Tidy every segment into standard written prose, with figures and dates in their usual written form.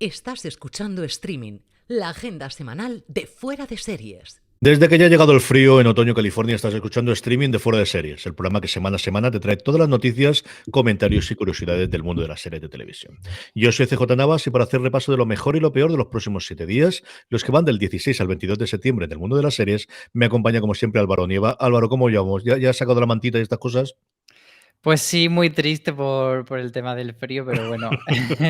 Estás escuchando Streaming, la agenda semanal de Fuera de Series. Desde que ya ha llegado el frío en otoño, California, estás escuchando Streaming de Fuera de Series, el programa que semana a semana te trae todas las noticias, comentarios y curiosidades del mundo de las series de televisión. Yo soy CJ Navas y para hacer repaso de lo mejor y lo peor de los próximos 7 días, los que van del 16 al 22 de septiembre en el mundo de las series, me acompaña como siempre Álvaro Nieva. Álvaro, ¿cómo llevamos? ¿Ya has sacado la mantita y estas cosas? Pues sí, muy triste por el tema del frío, pero bueno,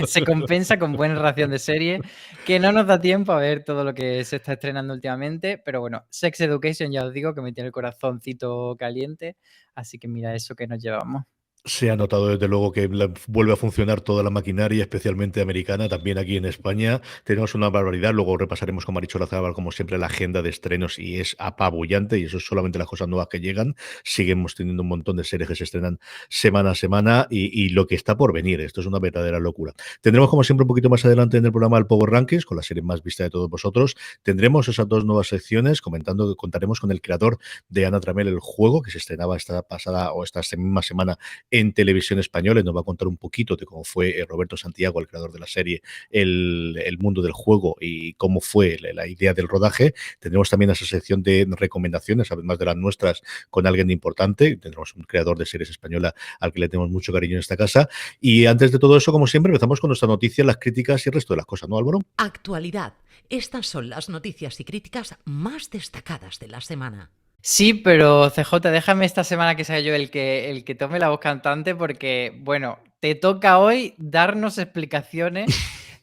se compensa con buena ración de serie, que no nos da tiempo a ver todo lo que se está estrenando últimamente, pero bueno, Sex Education ya os digo que me tiene el corazoncito caliente, así que mira eso que nos llevamos. Se ha notado desde luego que vuelve a funcionar toda la maquinaria, especialmente americana, también aquí en España. Tenemos una barbaridad, luego repasaremos con Marichola Zaval, como siempre, la agenda de estrenos y es apabullante, y eso es solamente las cosas nuevas que llegan. Seguimos teniendo un montón de series que se estrenan semana a semana y lo que está por venir. Esto es una verdadera locura. Tendremos, como siempre, un poquito más adelante en el programa el Power Rankings, con la serie más vista de todos vosotros. Tendremos esas dos nuevas secciones, comentando que contaremos con el creador de Anna Tramel, el juego, que se estrenaba esta pasada o esta misma semana en televisión española, y nos va a contar un poquito de cómo fue Roberto Santiago, el creador de la serie, el mundo del juego y cómo fue la idea del rodaje. Tendremos también esa sección de recomendaciones, además de las nuestras, con alguien importante. Tendremos un creador de series española al que le tenemos mucho cariño en esta casa. Y antes de todo eso, como siempre, empezamos con nuestras noticias, las críticas y el resto de las cosas, ¿no, Álvaro? Actualidad. Estas son las noticias y críticas más destacadas de la semana. Sí, pero CJ, déjame esta semana que sea yo el que tome la voz cantante porque, bueno, te toca hoy darnos explicaciones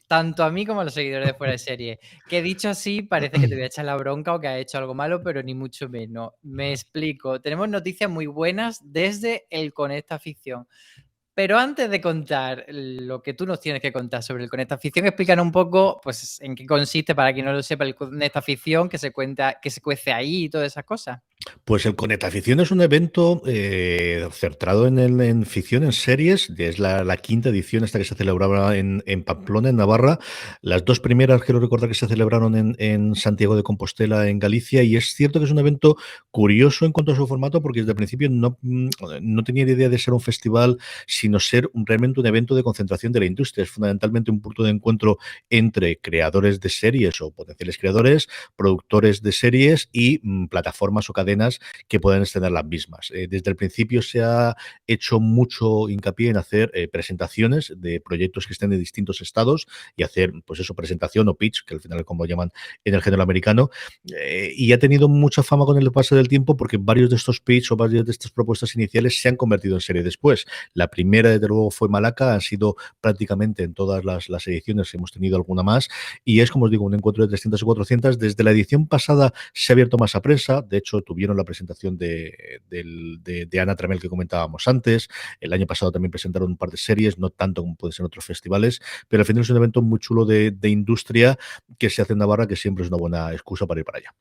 tanto a mí como a los seguidores de Fuera de Serie. Que dicho así, parece que te voy a echar la bronca o que ha hecho algo malo, pero ni mucho menos. Me explico. Tenemos noticias muy buenas desde el Conecta Ficción. Pero antes de contar lo que tú nos tienes que contar sobre el Conecta Ficción, explícanos un poco pues, en qué consiste, para quien no lo sepa, el Conecta Ficción, que se cuece ahí y todas esas cosas. Pues el Conectaficción es un evento centrado en ficción, en series. Es la quinta edición esta que se celebraba en Pamplona, en Navarra. Las dos primeras, quiero recordar, que se celebraron en Santiago de Compostela, en Galicia. Y es cierto que es un evento curioso en cuanto a su formato, porque desde el principio no tenía idea de ser un festival, sino ser realmente un evento de concentración de la industria. Es fundamentalmente un punto de encuentro entre creadores de series o potenciales creadores, productores de series y plataformas o cadenas que puedan estrenar las mismas. Desde el principio se ha hecho mucho hincapié en hacer presentaciones de proyectos que estén de distintos estados y hacer, pues eso, presentación o pitch, que al final es como lo llaman en el género americano, y ha tenido mucha fama con el paso del tiempo porque varios de estos pitch o varias de estas propuestas iniciales se han convertido en serie después. La primera, desde luego, fue Malaca, han sido prácticamente en todas las ediciones, hemos tenido alguna más, y es, como os digo, un encuentro de 300 o 400. Desde la edición pasada se ha abierto más a prensa, de hecho tuvieron la presentación de Anna Tramel que comentábamos antes. El año pasado también presentaron un par de series, no tanto como puede ser en otros festivales, pero al final es un evento muy chulo de industria que se hace en Navarra, que siempre es una buena excusa para ir para allá.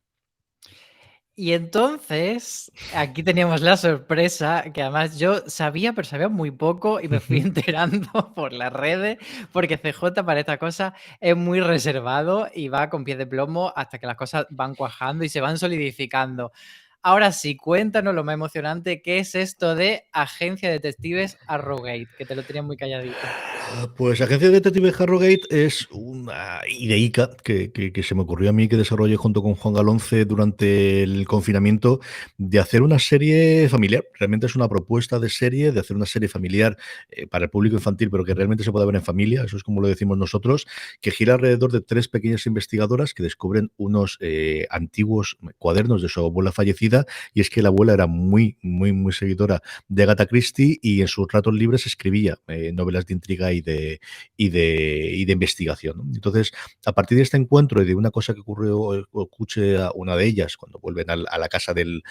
Y entonces, aquí teníamos la sorpresa, que además yo sabía, pero sabía muy poco y me fui enterando por las redes, porque CJ para esta cosa es muy reservado y va con pies de plomo hasta que las cosas van cuajando y se van solidificando. Ahora sí, cuéntanos lo más emocionante, ¿qué es esto de Agencia de Detectives Harrogate? Que te lo tenía muy calladito. Pues Agencia de Detective Harrogate es una ideica que se me ocurrió a mí, que desarrollé junto con Juan Galonce durante el confinamiento, de hacer una serie familiar. Realmente es una propuesta de serie, de hacer una serie familiar para el público infantil, pero que realmente se puede ver en familia, eso es como lo decimos nosotros, que gira alrededor de tres pequeñas investigadoras que descubren unos antiguos cuadernos de su abuela fallecida, y es que la abuela era muy, muy, muy seguidora de Agatha Christie y en sus ratos libres escribía novelas de intriga y de investigación, ¿no? Entonces, a partir de este encuentro y de una cosa que ocurrió, escuché a una de ellas cuando vuelven a la casa del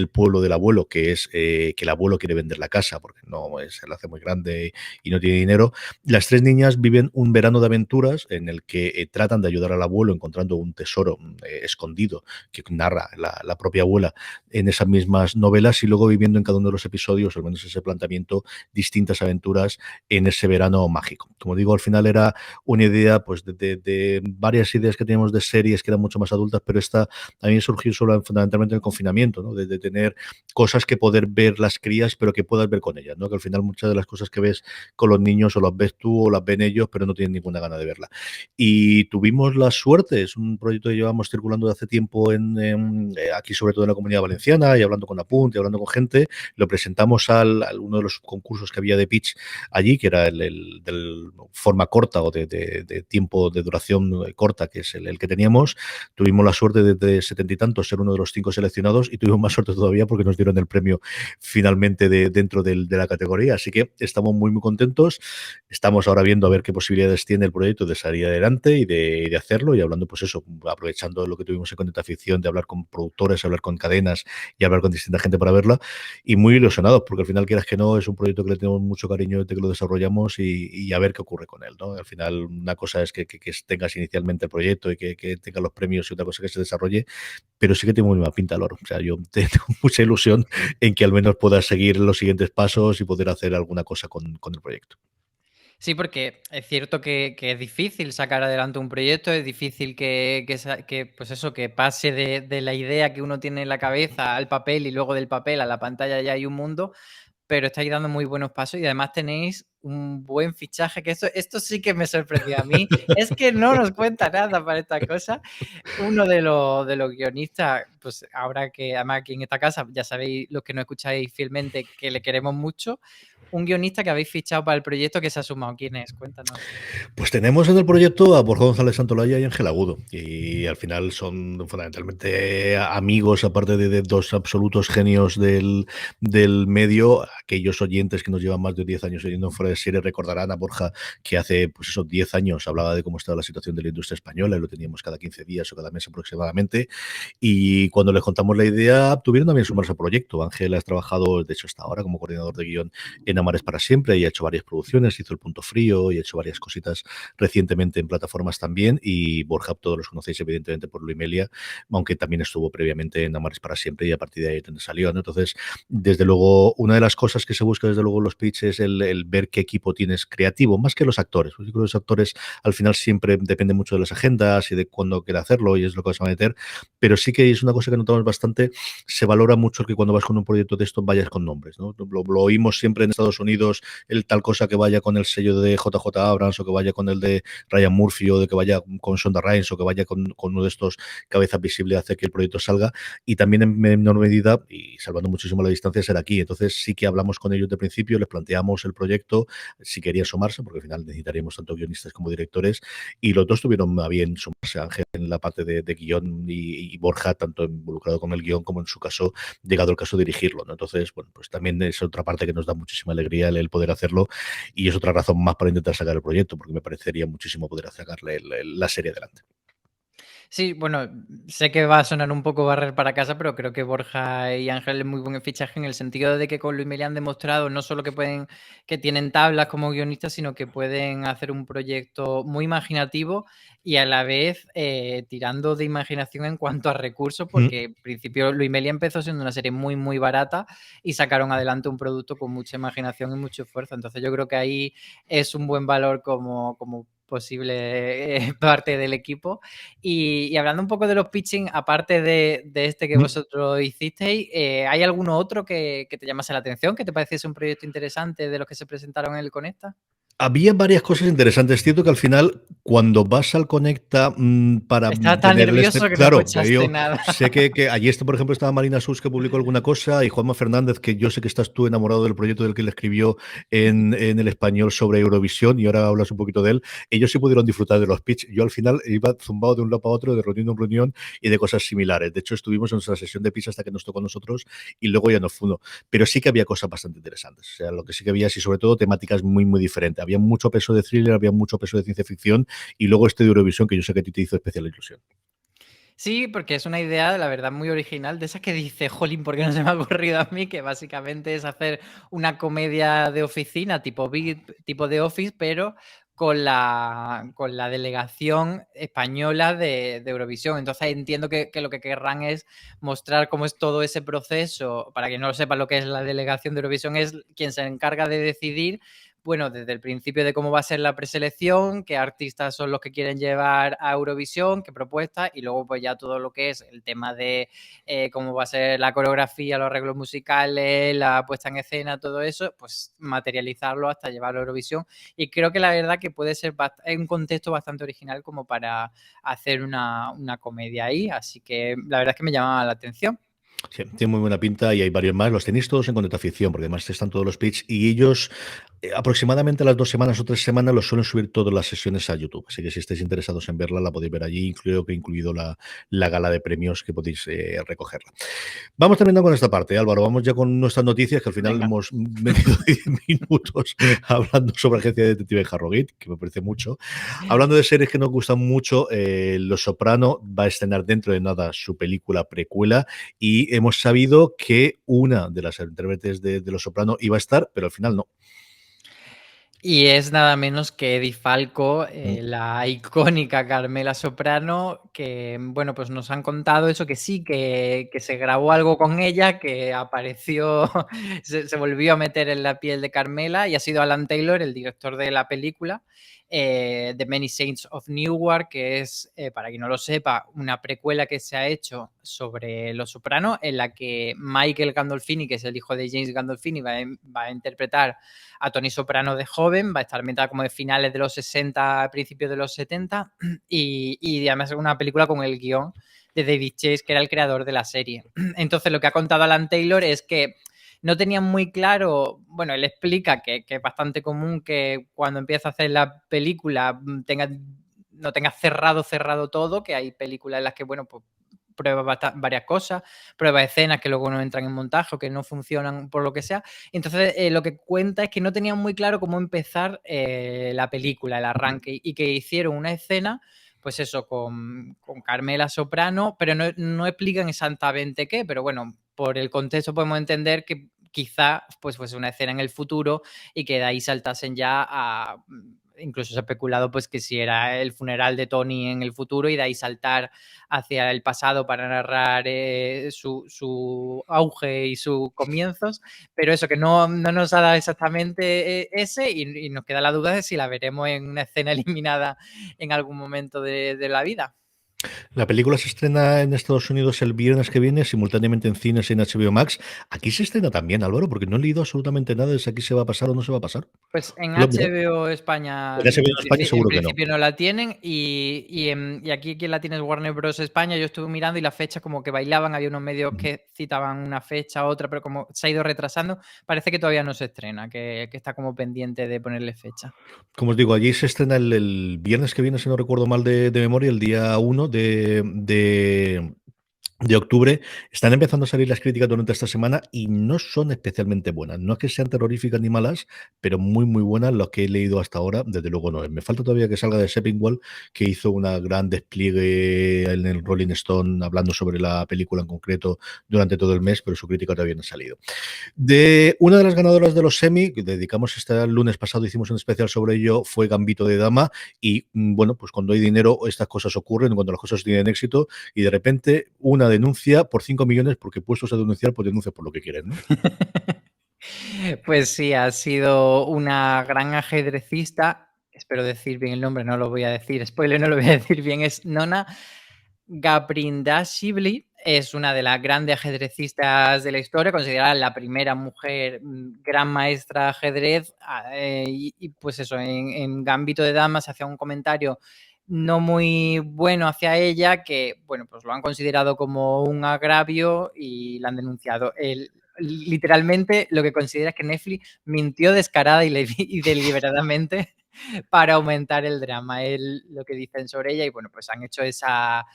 pueblo del abuelo, que es que el abuelo quiere vender la casa porque se la hace muy grande y no tiene dinero. Las tres niñas viven un verano de aventuras en el que tratan de ayudar al abuelo encontrando un tesoro escondido que narra la propia abuela en esas mismas novelas y luego viviendo en cada uno de los episodios, al menos ese planteamiento, distintas aventuras en ese verano mágico. Como digo, al final era una idea pues de varias ideas que teníamos de series que eran mucho más adultas, pero esta a mí surgió solo fundamentalmente en el confinamiento, ¿no? De tener cosas que poder ver las crías, pero que puedas ver con ellas, ¿no? Que al final muchas de las cosas que ves con los niños o las ves tú o las ven ellos, pero no tienen ninguna gana de verla. Y tuvimos la suerte, es un proyecto que llevamos circulando de hace tiempo aquí, sobre todo en la Comunidad Valenciana, y hablando con Apunt, y hablando con gente, lo presentamos al uno de los concursos que había de pitch allí, que era el del forma corta o de tiempo de duración corta, que es el que teníamos. Tuvimos la suerte de 70 y tantos ser uno de los 5 seleccionados y tuvimos más suerte todavía porque nos dieron el premio finalmente dentro de la categoría. Así que estamos muy, muy contentos. Estamos ahora viendo a ver qué posibilidades tiene el proyecto de salir adelante y de hacerlo, y hablando, pues eso, aprovechando lo que tuvimos en Conecta Ficción, de hablar con productores, hablar con cadenas y hablar con distinta gente para verla, y muy ilusionados, porque al final, quieras que no, es un proyecto que le tenemos mucho cariño desde que lo desarrollamos y a ver qué ocurre con él, ¿no? Al final, una cosa es que tengas inicialmente el proyecto y que tenga los premios, y otra cosa que se desarrolle, pero sí que tengo muy buena pinta, Loro. O sea, yo tengo mucha ilusión en que al menos pueda seguir los siguientes pasos y poder hacer alguna cosa con el proyecto. Sí, porque es cierto que es difícil sacar adelante un proyecto, es difícil pues eso, que pase de la idea que uno tiene en la cabeza al papel y luego del papel a la pantalla ya hay un mundo, pero estáis dando muy buenos pasos y además tenéis un buen fichaje, que esto sí que me sorprendió a mí. Es que no nos cuenta nada para esta cosa. Uno de los guionistas, pues ahora que además aquí en esta casa, ya sabéis los que no escucháis fielmente que le queremos mucho, un guionista que habéis fichado para el proyecto que se ha sumado. ¿Quién es? Cuéntanos. Pues tenemos en el proyecto a Borja González Santolaya y Ángel Agudo, y al final son fundamentalmente amigos, aparte de dos absolutos genios del medio. Aquellos oyentes que nos llevan más de 10 años oyendo fuera de serie recordarán a Borja, que hace pues esos 10 años hablaba de cómo estaba la situación de la industria española, y lo teníamos cada 15 días o cada mes aproximadamente, y cuando les contamos la idea tuvieron también sumarse al proyecto. Ángel ha trabajado, de hecho hasta ahora, como coordinador de guión en Amares para Siempre, y ha hecho varias producciones, hizo El Punto Frío y ha hecho varias cositas recientemente en plataformas también, y Borja todos los conocéis evidentemente por Luimelia, aunque también estuvo previamente en Amares para Siempre, y a partir de ahí es donde salió, ¿no? Entonces, desde luego, una de las cosas que se busca desde luego en los pitches es el ver qué equipo tienes creativo, más que los actores. Yo creo que los actores al final siempre dependen mucho de las agendas y de cuándo quiere hacerlo, y es lo que vas a meter, pero sí que es una cosa que notamos bastante. Se valora mucho que cuando vas con un proyecto de esto vayas con nombres, ¿no? Lo oímos siempre en Estados Unidos, el tal cosa que vaya con el sello de JJ Abrams, o que vaya con el de Ryan Murphy, o de que vaya con Shonda Rhimes, o que vaya con uno de estos cabezas visibles, hace que el proyecto salga. Y también en menor medida, y salvando muchísimo la distancia, será aquí. Entonces sí que hablamos con ellos de principio, les planteamos el proyecto, si querían sumarse, porque al final necesitaríamos tanto guionistas como directores, y los dos tuvieron a bien sumarse. Ángel en la parte de guión, y Borja tanto involucrado con el guión como en su caso, llegado el caso, de dirigirlo, ¿no? Entonces, bueno, pues también es otra parte que nos da muchísima alegría el poder hacerlo, y es otra razón más para intentar sacar el proyecto, porque me parecería muchísimo poder sacarle la serie adelante. Sí, bueno, sé que va a sonar un poco barrer para casa, pero creo que Borja y Ángel es muy buen fichaje en el sentido de que con Luis Meli han demostrado no solo que tienen tablas como guionistas, sino que pueden hacer un proyecto muy imaginativo y a la vez tirando de imaginación en cuanto a recursos, porque en principio Luis Meli empezó siendo una serie muy, muy barata y sacaron adelante un producto con mucha imaginación y mucho esfuerzo. Entonces yo creo que ahí es un buen valor como posible parte del equipo. Y hablando un poco de los pitching, aparte de este que vosotros hicisteis, ¿hay alguno otro que te llamase la atención, que te pareciese un proyecto interesante de los que se presentaron en el Conecta? Había varias cosas interesantes. Es cierto que al final, cuando vas al Conecta, para Estaba tan tener nervioso que no claro, escuchaste yo nada. sé que allí por ejemplo, estaba Marina Sus, que publicó alguna cosa, y Juanma Fernández, que yo sé que estás tú enamorado del proyecto del que le escribió en el español sobre Eurovisión, y ahora hablas un poquito de él. Ellos sí pudieron disfrutar de los pitch. Yo al final iba zumbado de un lado para otro, de reunión en reunión, y de cosas similares. De hecho, estuvimos en nuestra sesión de pitch hasta que nos tocó a nosotros, y luego ya nos fuimos. Pero sí que había cosas bastante interesantes. O sea, lo que sí que había, y sobre todo temáticas muy, muy diferentes. Había mucho peso de thriller, había mucho peso de ciencia ficción, y luego este de Eurovisión, que yo sé que a ti te hizo especial ilusión. Sí, porque es una idea, la verdad, muy original, de esas que dice, jolín, ¿por qué no se me ha ocurrido a mí? Que básicamente es hacer una comedia de oficina tipo VIP, tipo de Office, pero con la delegación española de Eurovisión. Entonces entiendo que lo que querrán es mostrar cómo es todo ese proceso. Para quien no lo sepa lo que es la delegación de Eurovisión, es quien se encarga de decidir, bueno, desde el principio de cómo va a ser la preselección, qué artistas son los que quieren llevar a Eurovisión, qué propuestas, y luego pues ya todo lo que es el tema de cómo va a ser la coreografía, los arreglos musicales, la puesta en escena, todo eso, pues materializarlo hasta llevarlo a Eurovisión. Y creo que la verdad que puede ser un contexto bastante original como para hacer una comedia ahí, así que la verdad es que me llamaba la atención. Sí, tiene muy buena pinta y hay varios más. Los tenéis todos en Conecta Ficción, porque además están todos los pitch y ellos aproximadamente a las 2 semanas o 3 semanas los suelen subir todas las sesiones a YouTube. Así que si estáis interesados en verla, la podéis ver allí, creo que incluido la gala de premios que podéis recogerla. Vamos terminando con esta parte, Álvaro. Vamos ya con nuestras noticias, que al final Venga. hemos metido 10 minutos hablando sobre Agencia de Detective Harrogate, que me parece mucho. Hablando de series que nos gustan mucho, Los Soprano va a estrenar dentro de nada su película precuela y hemos sabido que una de las intérpretes de Los Soprano iba a estar, pero al final no. Y es nada menos que Eddie Falco, la icónica Carmela Soprano, que bueno, pues nos han contado eso, que sí, que se grabó algo con ella, que apareció, se volvió a meter en la piel de Carmela, y ha sido Alan Taylor, el director de la película, The Many Saints of Newark, que es, para quien no lo sepa, una precuela que se ha hecho sobre Los Soprano, en la que Michael Gandolfini, que es el hijo de James Gandolfini, va a interpretar a Tony Soprano de joven, va a estar ambientada como de finales de los 60, principios de los 70, y además es una película con el guión de David Chase, que era el creador de la serie. Entonces lo que ha contado Alan Taylor es que no tenían muy claro, bueno, él explica que es bastante común que cuando empieza a hacer la película no tengas cerrado todo, que hay películas en las que, bueno, pues prueba varias cosas, prueba escenas que luego no entran en montaje o que no funcionan por lo que sea. Entonces, lo que cuenta es que no tenían muy claro cómo empezar la película, el arranque, y que hicieron una escena, pues eso, con Carmela Soprano, pero no explican exactamente qué, pero bueno, por el contexto podemos entender que quizá pues fuese una escena en el futuro y que de ahí saltasen ya a... Incluso se ha especulado pues que si era el funeral de Tony en el futuro y de ahí saltar hacia el pasado para narrar su auge y sus comienzos, pero eso que no nos ha dado exactamente ese, y nos queda la duda de si la veremos en una escena eliminada en algún momento de la vida. La película se estrena en Estados Unidos el viernes que viene, simultáneamente en cines y en HBO Max. Aquí se estrena también, Álvaro, porque no he leído absolutamente nada de si aquí se va a pasar o no se va a pasar. Pues en ¿Lo he mirado? HBO España, En HBO España en seguro que no. principio no la tienen, y aquí quien la tiene es Warner Bros. España. Yo estuve mirando y las fechas como que bailaban, había unos medios que citaban una fecha, otra, pero como se ha ido retrasando, parece que todavía no se estrena, que está como pendiente de ponerle fecha. Como os digo, allí se estrena el viernes que viene, si no recuerdo mal de memoria, el día 1 de octubre. Están empezando a salir las críticas durante esta semana y no son especialmente buenas. No es que sean terroríficas ni malas, pero muy, muy buenas lo que he leído hasta ahora. Desde luego no es. Me falta todavía que salga de Seppingwall, que hizo una gran despliegue en el Rolling Stone hablando sobre la película en concreto durante todo el mes, pero su crítica todavía no ha salido. De una de las ganadoras de los semi, que dedicamos este lunes pasado, hicimos un especial sobre ello, fue Gambito de Dama, y bueno, pues cuando hay dinero estas cosas ocurren, cuando las cosas tienen éxito, y de repente una denuncia por 5 millones, porque puestos a denunciar, pues denuncia por lo que quieren, ¿no? Pues sí, ha sido una gran ajedrecista, espero decir bien el nombre, no lo voy a decir, spoiler, no lo voy a decir bien, es Nona Gabrindashvili, es una de las grandes ajedrecistas de la historia, considerada la primera mujer gran maestra de ajedrez, y pues eso, en Gambito de Dama se hacía un comentario no muy bueno hacia ella, que bueno, pues lo han considerado como un agravio y la han denunciado. Literalmente lo que considera es que Netflix mintió descarada y deliberadamente para aumentar el drama, es lo que dicen sobre ella, y bueno, pues han hecho esa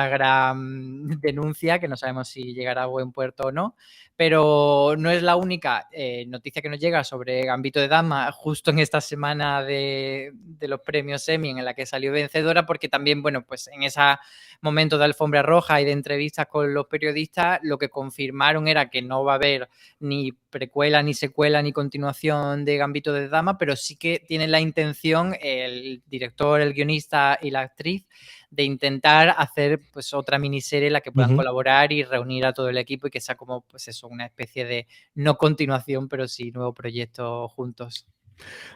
gran denuncia, que no sabemos si llegará a buen puerto o no, Pero no es la única noticia que nos llega sobre Gambito de Dama justo en esta semana de los premios Emmy en la que salió vencedora, porque también, bueno, pues en ese momento de alfombra roja y de entrevistas con los periodistas, lo que confirmaron era que no va a haber ni precuela, ni secuela, ni continuación de Gambito de Dama, pero sí que tienen la intención, el director, el guionista y la actriz, de intentar hacer pues otra miniserie en la que puedan colaborar y reunir a todo el equipo y que sea como pues eso, una especie de no continuación, pero sí nuevo proyecto juntos.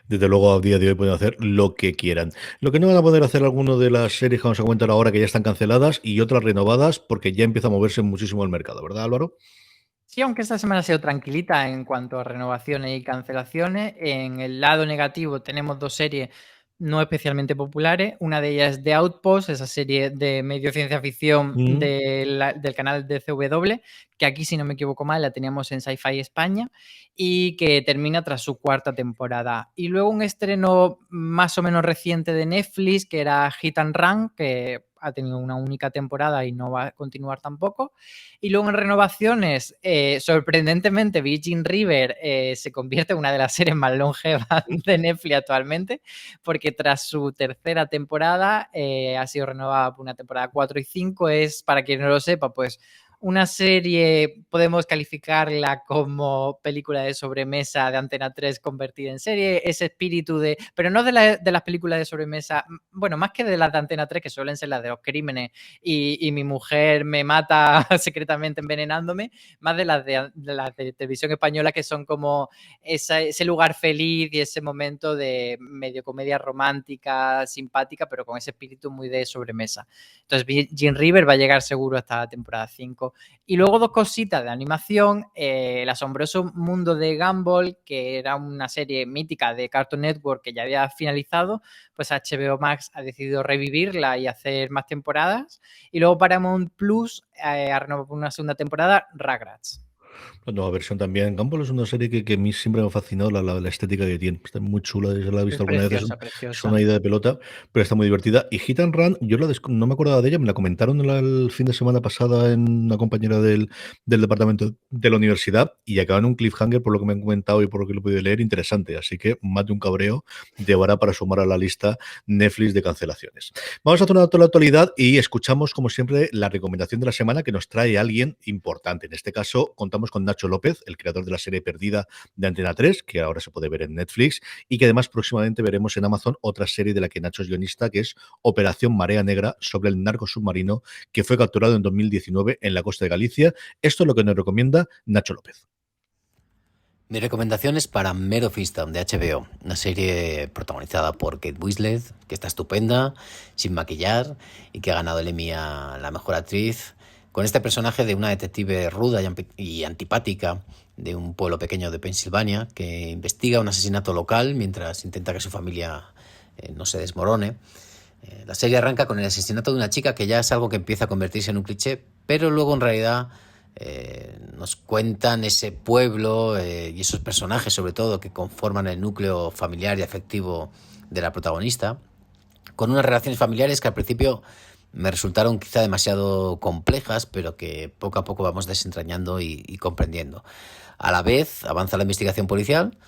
Desde luego, a día de hoy pueden hacer lo que quieran. Lo que no van a poder hacer algunas de las series que vamos a comentar ahora, que ya están canceladas, y otras renovadas, porque ya empieza a moverse muchísimo el mercado, ¿verdad, Álvaro? Sí, aunque esta semana ha sido tranquilita en cuanto a renovaciones y cancelaciones, en el lado negativo tenemos dos series no especialmente populares. Una de ellas es The Outpost, esa serie de medio ciencia ficción del canal de CW, que aquí, si no me equivoco mal, la teníamos en Sci-Fi España y que termina tras su cuarta temporada. Y luego un estreno más o menos reciente de Netflix, que era Hit and Run, que ha tenido una única temporada y no va a continuar tampoco. Y luego en renovaciones, sorprendentemente, Virgin River se convierte en una de las series más longevas de Netflix actualmente, porque tras su tercera temporada ha sido renovada por una temporada 4 y 5. Es, para quien no lo sepa, pues una serie, podemos calificarla como película de sobremesa de Antena 3 convertida en serie, ese espíritu de, pero no de las películas de sobremesa, bueno, más que de las de Antena 3, que suelen ser las de los crímenes y mi mujer me mata secretamente envenenándome, más de las de televisión española, que son como ese lugar feliz y ese momento de medio comedia romántica, simpática, pero con ese espíritu muy de sobremesa. Entonces, Virgin River va a llegar seguro hasta la temporada 5. Y luego dos cositas de animación, El asombroso mundo de Gumball, que era una serie mítica de Cartoon Network que ya había finalizado, pues HBO Max ha decidido revivirla y hacer más temporadas. Y luego Paramount Plus ha renovado por una segunda temporada Rugrats. La nueva versión también. Gumball es una serie que a mí siempre me ha fascinado la estética que tiene. Está muy chula, yo la he visto Es alguna vez. preciosa, Es preciosa. una idea de pelota, pero está muy divertida. Y Hit and Run, yo no me acordaba de ella, me la comentaron el fin de semana pasada en una compañera del departamento de la universidad y acaba en un cliffhanger, por lo que me han comentado y por lo que lo he podido leer, interesante. Así que más de un cabreo llevará para sumar a la lista Netflix de cancelaciones. Vamos a tornar a toda la actualidad y escuchamos, como siempre, la recomendación de la semana que nos trae alguien importante. En este caso, contamos con Nacho López, el creador de la serie Perdida de Antena 3, que ahora se puede ver en Netflix, y que además próximamente veremos en Amazon otra serie de la que Nacho es guionista, que es Operación Marea Negra, sobre el narco submarino que fue capturado en 2019 en la costa de Galicia. Esto es lo que nos recomienda Nacho López. Mi recomendación es para Mare of Easttown de HBO, una serie protagonizada por Kate Winslet, que está estupenda, sin maquillar, y que ha ganado el Emmy a la mejor actriz, con este personaje de una detective ruda y antipática de un pueblo pequeño de Pensilvania, que investiga un asesinato local mientras intenta que su familia no se desmorone. La serie arranca con el asesinato de una chica, que ya es algo que empieza a convertirse en un cliché, pero luego en realidad nos cuentan ese pueblo y esos personajes, sobre todo, que conforman el núcleo familiar y afectivo de la protagonista, con unas relaciones familiares que al principio me resultaron quizá demasiado complejas, pero que poco a poco vamos desentrañando y comprendiendo. A la vez avanza la investigación policial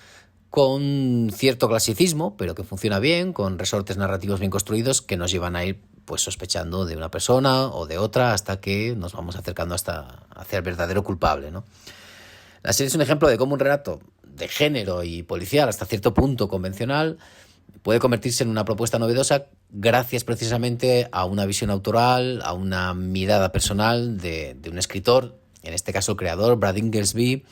con cierto clasicismo, pero que funciona bien, con resortes narrativos bien construidos que nos llevan a ir pues sospechando de una persona o de otra hasta que nos vamos acercando hacia el verdadero culpable, ¿no? La serie es un ejemplo de cómo un relato de género y policial hasta cierto punto convencional puede convertirse en una propuesta novedosa gracias precisamente a una visión autoral, a una mirada personal de un escritor, en este caso el creador, Brad Inglesby,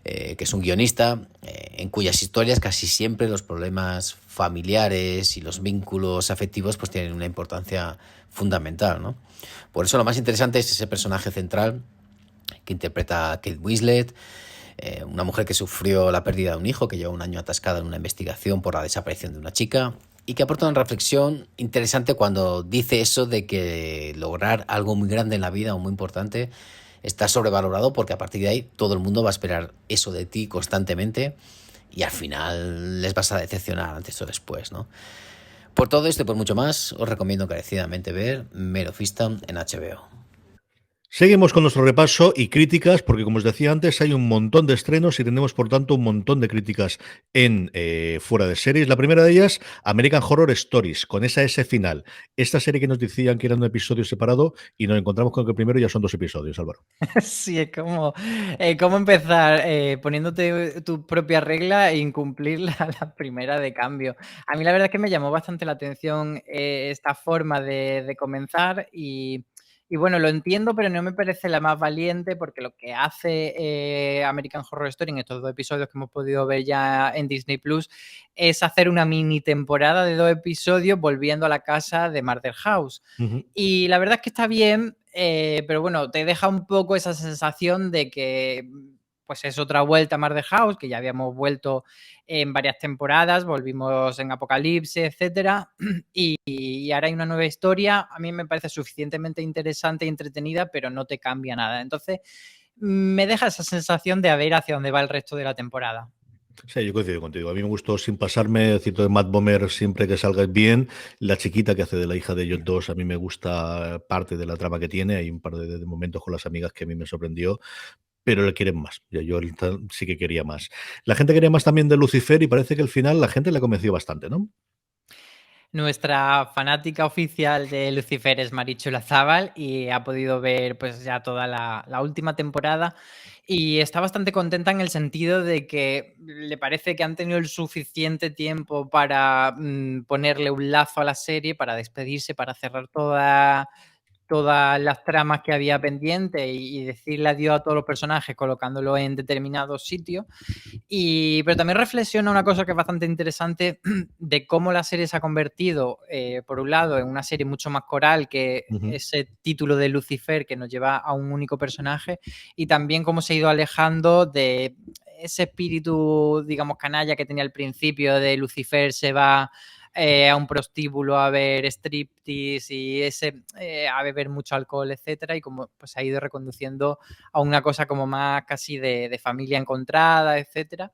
que es un guionista, en cuyas historias casi siempre los problemas familiares y los vínculos afectivos pues tienen una importancia fundamental, ¿no? Por eso lo más interesante es ese personaje central que interpreta Kate Winslet, una mujer que sufrió la pérdida de un hijo, que lleva un año atascada en una investigación por la desaparición de una chica, y que aporta una reflexión interesante cuando dice eso de que lograr algo muy grande en la vida o muy importante está sobrevalorado, porque a partir de ahí todo el mundo va a esperar eso de ti constantemente y al final les vas a decepcionar antes o después, ¿no? Por todo esto y por mucho más, os recomiendo encarecidamente ver Mare of Easttown en HBO. Seguimos con nuestro repaso y críticas, porque como os decía antes, hay un montón de estrenos y tenemos, por tanto, un montón de críticas en fuera de series. La primera de ellas, American Horror Stories, con esa S final. Esta serie que nos decían que era un episodio separado y nos encontramos con que el primero ya son 2 episodios, Álvaro. Sí, es como cómo empezar poniéndote tu propia regla e incumplirla a la primera de cambio. A mí la verdad es que me llamó bastante la atención esta forma de comenzar y bueno, lo entiendo, pero no me parece la más valiente porque lo que hace American Horror Story en estos 2 episodios que hemos podido ver ya en Disney Plus es hacer una mini temporada de 2 episodios volviendo a la casa de Murder House. Ujú. Y la verdad es que está bien, pero bueno, te deja un poco esa sensación de que pues es otra vuelta a Murder House, que ya habíamos vuelto en varias temporadas, volvimos en Apocalipsis, etcétera, y ahora hay una nueva historia. A mí me parece suficientemente interesante y entretenida, pero no te cambia nada. Entonces, me deja esa sensación de a ver hacia dónde va el resto de la temporada. Sí, yo coincido contigo. A mí me gustó sin pasarme, cierto de Matt Bomer siempre que salga bien. La chiquita que hace de la hija de ellos dos, a mí me gusta parte de la trama que tiene. Hay un par de momentos con las amigas que a mí me sorprendió, pero le quieren más. Yo sí que quería más. La gente quería más también de Lucifer y parece que al final la gente le convenció bastante, ¿no? Nuestra fanática oficial de Lucifer es Marichu Lazábal y ha podido ver pues ya toda la última temporada y está bastante contenta en el sentido de que le parece que han tenido el suficiente tiempo para ponerle un lazo a la serie, para despedirse, para cerrar todas las tramas que había pendiente y decirle adiós a todos los personajes colocándolo en determinados sitios. Pero también reflexiona una cosa que es bastante interesante de cómo la serie se ha convertido, por un lado, en una serie mucho más coral que Ujú. ese título de Lucifer que nos lleva a un único personaje y también cómo se ha ido alejando de ese espíritu, digamos, canalla que tenía al principio de Lucifer se va a un prostíbulo a ver striptease y a beber mucho alcohol, etcétera, y como pues ha ido reconduciendo a una cosa como más casi de familia encontrada, etcétera.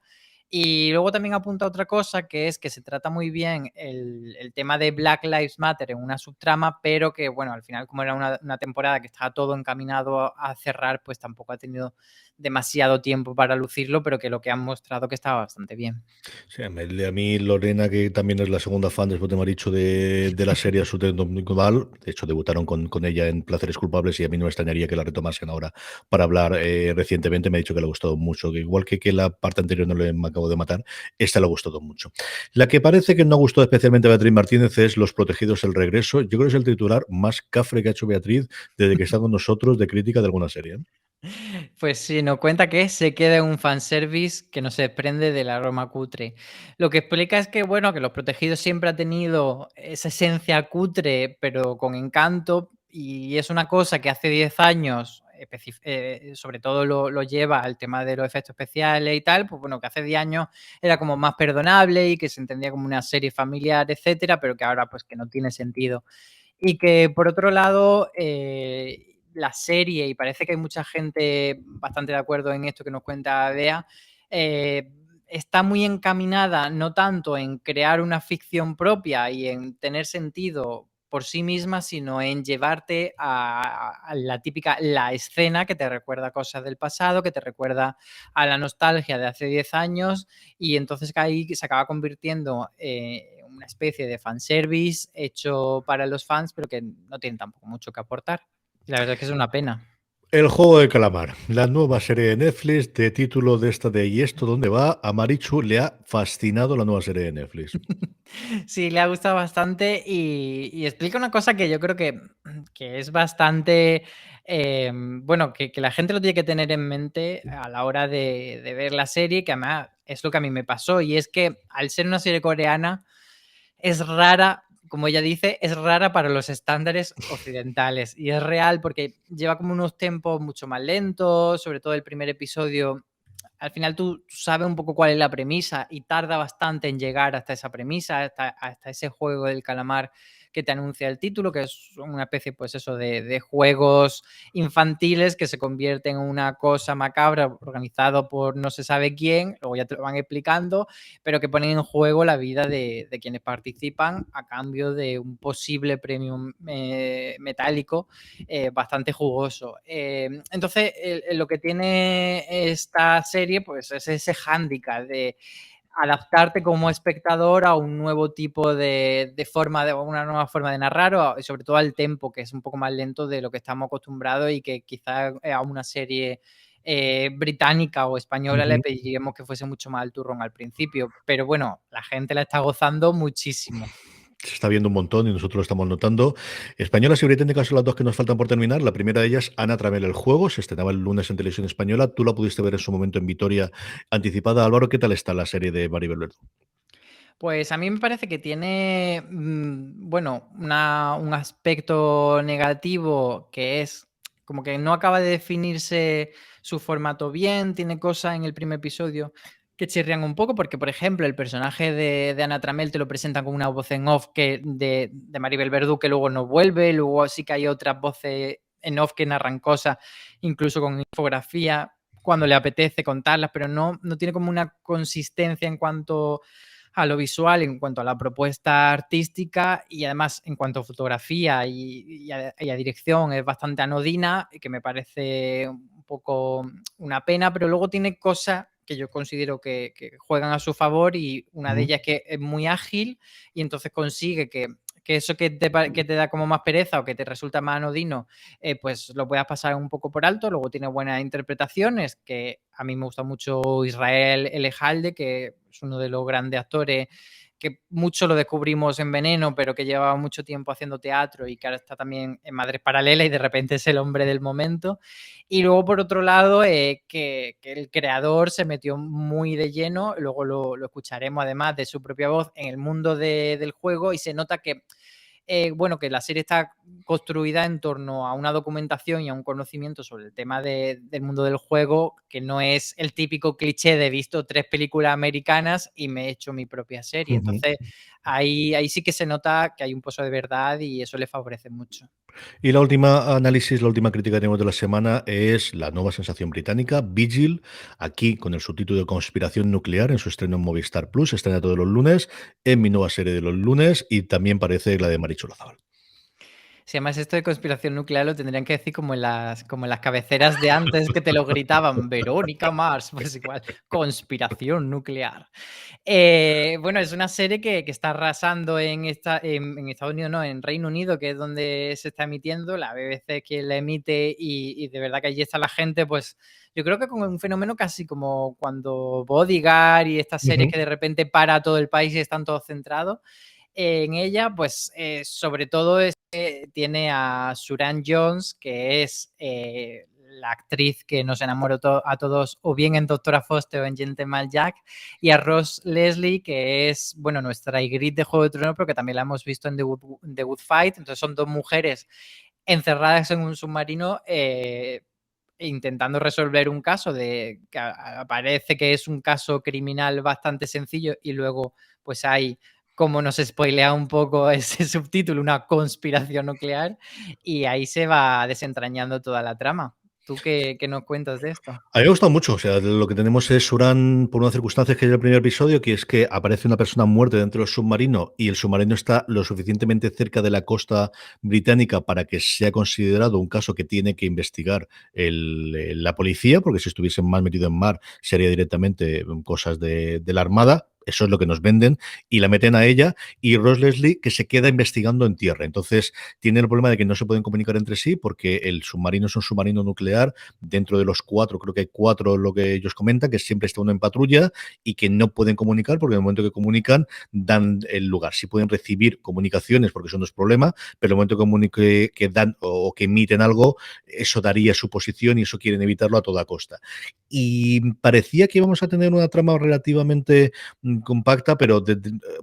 Y luego también apunta otra cosa, que es que se trata muy bien el tema de Black Lives Matter en una subtrama, pero que, bueno, al final, como era una temporada que estaba todo encaminado a cerrar, pues tampoco ha tenido demasiado tiempo para lucirlo, pero que lo que han mostrado que estaba bastante bien. Sí, a mí Lorena, que también es la segunda fan después de Maricho de la serie absolutamente muy global, de hecho debutaron con ella en Placeres Culpables y a mí no me extrañaría que la retomasen ahora para hablar recientemente, me ha dicho que le ha gustado mucho, que igual que la parte anterior no le me acabo de matar, esta le ha gustado mucho. La que parece que no ha gustado especialmente a Beatriz Martínez es Los Protegidos el Regreso, yo creo que es el titular más cafre que ha hecho Beatriz desde que está con nosotros de crítica de alguna serie. Pues sí, nos cuenta que se queda en un fanservice que no se desprende del aroma cutre. Lo que explica es que, bueno, que Los Protegidos siempre ha tenido esa esencia cutre, pero con encanto, y es una cosa que hace 10 años, sobre todo lo lleva al tema de los efectos especiales y tal, pues bueno, que hace 10 años era como más perdonable y que se entendía como una serie familiar, etcétera, pero que ahora pues que no tiene sentido. Y que por otro lado, la serie, y parece que hay mucha gente bastante de acuerdo en esto que nos cuenta Bea, está muy encaminada no tanto en crear una ficción propia y en tener sentido por sí misma, sino en llevarte a la típica, la escena que te recuerda cosas del pasado, que te recuerda a la nostalgia de hace 10 años, y entonces ahí se acaba convirtiendo una especie de fanservice hecho para los fans, pero que no tiene tampoco mucho que aportar. Y la verdad es que es una pena. El juego de calamar, la nueva serie de Netflix de título de esta de ¿Y esto dónde va? A Marichu le ha fascinado la nueva serie de Netflix. Sí, le ha gustado bastante y explica una cosa que yo creo que es bastante, bueno, que la gente lo tiene que tener en mente a la hora de ver la serie, que además es lo que a mí me pasó, y es que al ser una serie coreana, es rara, como ella dice, es rara para los estándares occidentales. Y es real porque lleva como unos tempos mucho más lentos, sobre todo el primer episodio. Al final tú sabes un poco cuál es la premisa y tarda bastante en llegar hasta esa premisa, hasta ese juego del calamar que te anuncia el título, que es una especie, pues eso, de juegos infantiles que se convierten en una cosa macabra organizado por no se sabe quién, luego ya te lo van explicando, pero que ponen en juego la vida de quienes participan a cambio de un posible premio metálico bastante jugoso. Entonces, lo que tiene esta serie pues es ese hándicap de adaptarte como espectador a un nuevo tipo de forma, de una nueva forma de narrar, y sobre todo al tempo, que es un poco más lento de lo que estamos acostumbrados y que quizás a una serie británica o española le pediríamos que fuese mucho más al turrón al principio. Pero bueno, la gente la está gozando muchísimo. Se está viendo un montón y nosotros lo estamos notando. Españolas y británicas son las dos que nos faltan por terminar. La primera de ellas, Ana Tramel, el juego, se estrenaba el lunes en televisión española. Tú la pudiste ver en su momento en Vitoria anticipada. Álvaro, ¿qué tal está la serie de Maribel Verdú? Pues a mí me parece que tiene, bueno, un aspecto negativo que es como que no acaba de definirse su formato bien, tiene cosas en el primer episodio que chirrían un poco, porque por ejemplo el personaje de Ana Tramel te lo presentan con una voz en off de Maribel Verdú que luego no vuelve, luego sí que hay otras voces en off que narran cosas, incluso con infografía, cuando le apetece contarlas, pero no tiene como una consistencia en cuanto a lo visual, en cuanto a la propuesta artística y además en cuanto a fotografía y a dirección es bastante anodina, que me parece un poco una pena, pero luego tiene cosas que yo considero que juegan a su favor y una de ellas es que es muy ágil y entonces consigue que eso que te da como más pereza o que te resulta más anodino, pues lo puedas pasar un poco por alto. Luego tiene buenas interpretaciones, que a mí me gusta mucho Israel Elejalde, que es uno de los grandes actores que mucho lo descubrimos en Veneno, pero que llevaba mucho tiempo haciendo teatro y que ahora está también en Madres Paralelas y de repente es el hombre del momento. Y luego, por otro lado, que el creador se metió muy de lleno, luego lo escucharemos además de su propia voz en el mundo del juego y se nota que bueno, que la serie está construida en torno a una documentación y a un conocimiento sobre el tema del mundo del juego, que no es el típico cliché de he visto 3 películas americanas y me he hecho mi propia serie. Entonces, ahí sí que se nota que hay un pozo de verdad y eso le favorece mucho. Y la última análisis, la última crítica que tenemos de la semana es la nueva sensación británica, Vigil, aquí con el subtítulo de Conspiración Nuclear en su estreno en Movistar Plus, estrena todos los lunes, en mi nueva serie de los lunes y también parece la de Marichu Lazabal. Si además esto de conspiración nuclear lo tendrían que decir como en las cabeceras de antes que te lo gritaban, Verónica Mars, pues igual, conspiración nuclear. Bueno, es una serie que está arrasando en Estados Unidos, no, en Reino Unido, que es donde se está emitiendo, la BBC que la emite y de verdad que allí está la gente, pues yo creo que con un fenómeno casi como cuando Bodyguard y estas series que de repente para todo el país y están todos centrados en ella, pues sobre todo tiene a Suran Jones, que es la actriz que nos enamoró a todos, o bien en Doctora Foster o en Gentleman Jack, y a Ross Leslie, que es, bueno, nuestra Ygritte de Juego de Tronos, pero que también la hemos visto en The Good Fight. Entonces son dos mujeres encerradas en un submarino intentando resolver un caso que parece que es un caso criminal bastante sencillo y luego pues hay, como nos spoilea un poco ese subtítulo, una conspiración nuclear y ahí se va desentrañando toda la trama. ¿Tú qué nos cuentas de esto? A mí me ha gustado mucho, o sea, lo que tenemos es Suran por una circunstancia que es el primer episodio, que es que aparece una persona muerta dentro del submarino y el submarino está lo suficientemente cerca de la costa británica para que sea considerado un caso que tiene que investigar la policía, porque si estuviesen más metido en mar sería directamente cosas de la Armada. Eso es lo que nos venden y la meten a ella y Ross Leslie que se queda investigando en tierra. Entonces tiene el problema de que no se pueden comunicar entre sí porque el submarino es un submarino nuclear. Dentro de los 4, creo que hay 4 lo que ellos comentan, que siempre está uno en patrulla y que no pueden comunicar porque en el momento que comunican dan el lugar. Sí pueden recibir comunicaciones porque eso no es problema, pero en el momento que dan o que emiten algo, eso daría su posición y eso quieren evitarlo a toda costa. Y parecía que íbamos a tener una trama relativamente compacta, pero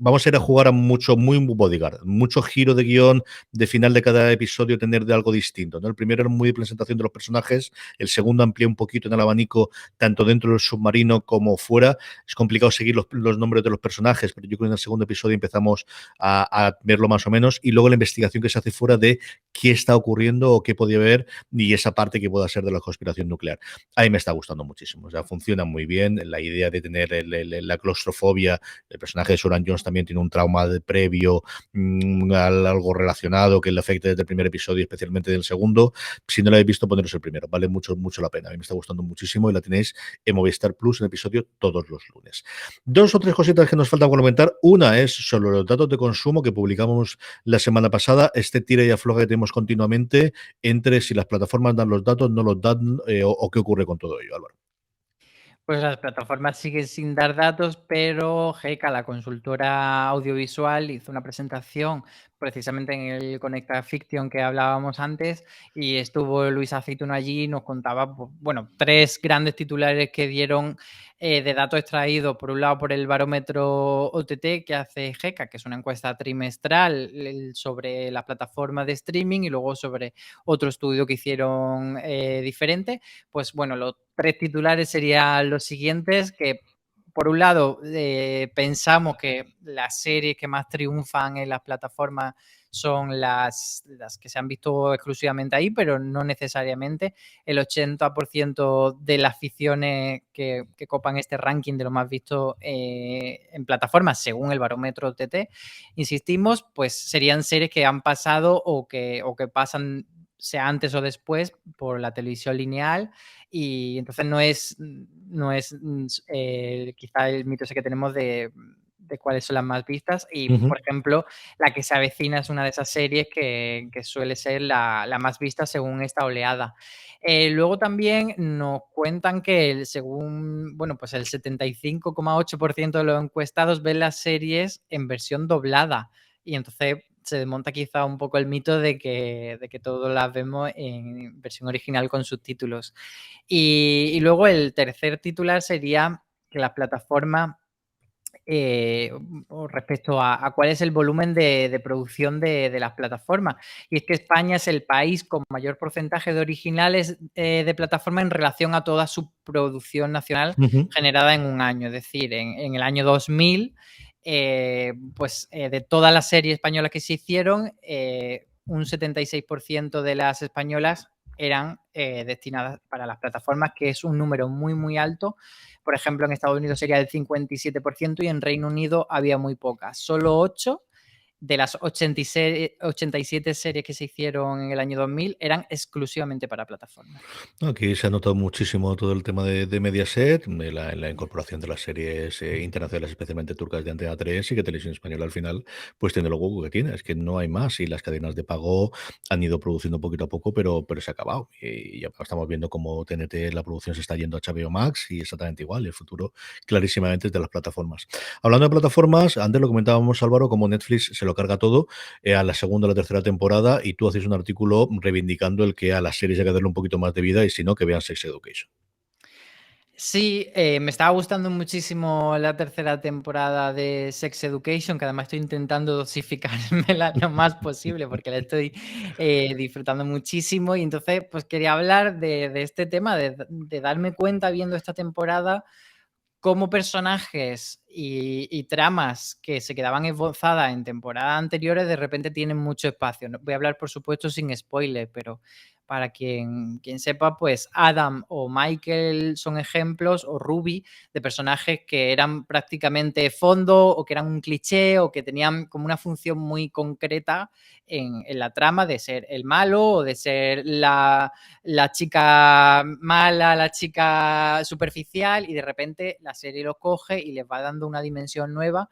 vamos a ir a jugar a mucho, muy bodyguard, mucho giro de guión, de final de cada episodio tener de algo distinto, ¿no? El primero era muy de presentación de los personajes, el segundo amplía un poquito en el abanico, tanto dentro del submarino como fuera. Es complicado seguir los nombres de los personajes, pero yo creo que en el segundo episodio empezamos a verlo más o menos, y luego la investigación que se hace fuera de qué está ocurriendo o qué podía haber, y esa parte que pueda ser de la conspiración nuclear. A mí me está gustando muchísimo, o sea, funciona muy bien, la idea de tener la claustrofobia, el personaje de Soran Jones también tiene un trauma previo algo relacionado que le afecta desde el primer episodio, especialmente del segundo. Si no lo habéis visto, poneros el primero, vale mucho, mucho la pena, a mí me está gustando muchísimo, y la tenéis en Movistar Plus en episodio todos los lunes. Dos o tres cositas que nos faltan comentar. Una es sobre los datos de consumo que publicamos la semana pasada, este tira y afloja que tenemos continuamente entre si las plataformas dan los datos, no los dan, o qué ocurre con todo ello, Álvaro. Pues las plataformas siguen sin dar datos, pero GECA, la consultora audiovisual, hizo una presentación precisamente en el Conecta Fiction que hablábamos antes, y estuvo Luis Aceituno allí y nos contaba, pues, bueno, tres grandes titulares que dieron de datos extraídos, por un lado por el barómetro OTT que hace GECA, que es una encuesta trimestral sobre las plataformas de streaming, y luego sobre otro estudio que hicieron diferente. Pues bueno, los tres titulares serían los siguientes, que por un lado pensamos que las series que más triunfan en las plataformas son las que se han visto exclusivamente ahí, pero no necesariamente. El 80% de las ficciones que copan este ranking de lo más visto en plataformas, según el barómetro OTT, insistimos, pues serían series que han pasado o que pasan, sea antes o después, por la televisión lineal, y entonces no es quizá el mito ese que tenemos de cuáles son las más vistas. Y, por ejemplo, La que se avecina es una de esas series que suele ser la más vista según esta oleada. Luego también nos cuentan que según, bueno, pues el 75,8% de los encuestados ven las series en versión doblada, y entonces se desmonta quizá un poco el mito de que todos las vemos en versión original con subtítulos. Y luego el tercer titular sería que las plataformas, respecto a cuál es el volumen de producción de las plataformas. Y es que España es el país con mayor porcentaje de originales de plataforma en relación a toda su producción nacional generada en un año. Es decir, en el año 2000, de todas las series españolas que se hicieron, un 76% de las españolas eran destinadas para las plataformas, que es un número muy, muy alto. Por ejemplo, en Estados Unidos sería del 57% y en Reino Unido había muy pocas. Solo 8 de las 87 series que se hicieron en el año 2000 eran exclusivamente para plataformas. Aquí se ha notado muchísimo todo el tema de Mediaset, la incorporación de las series internacionales, especialmente turcas, de Antena 3, y que Televisión Española al final pues tiene lo hueco que tiene, es que no hay más, y las cadenas de pago han ido produciendo poquito a poco, pero se ha acabado, y ya estamos viendo cómo TNT, la producción se está yendo a HBO Max, y exactamente igual, el futuro clarísimamente es de las plataformas. Hablando de plataformas, antes lo comentábamos, Álvaro, como Netflix se lo carga todo a la segunda o la tercera temporada, y tú haces un artículo reivindicando el que a las series hay que darle un poquito más de vida, y si no, que vean Sex Education. Sí, me estaba gustando muchísimo la tercera temporada de Sex Education, que además estoy intentando dosificármela lo más posible porque la estoy disfrutando muchísimo, y entonces pues quería hablar de este tema, de darme cuenta viendo esta temporada cómo personajes y tramas que se quedaban esbozadas en temporadas anteriores de repente tienen mucho espacio. No, voy a hablar, por supuesto, sin spoiler, pero para quien sepa, pues Adam o Michael son ejemplos, o Ruby, de personajes que eran prácticamente fondo, o que eran un cliché, o que tenían como una función muy concreta en la trama, de ser el malo o de ser la chica mala, la chica superficial, y de repente la serie los coge y les va dando una dimensión nueva.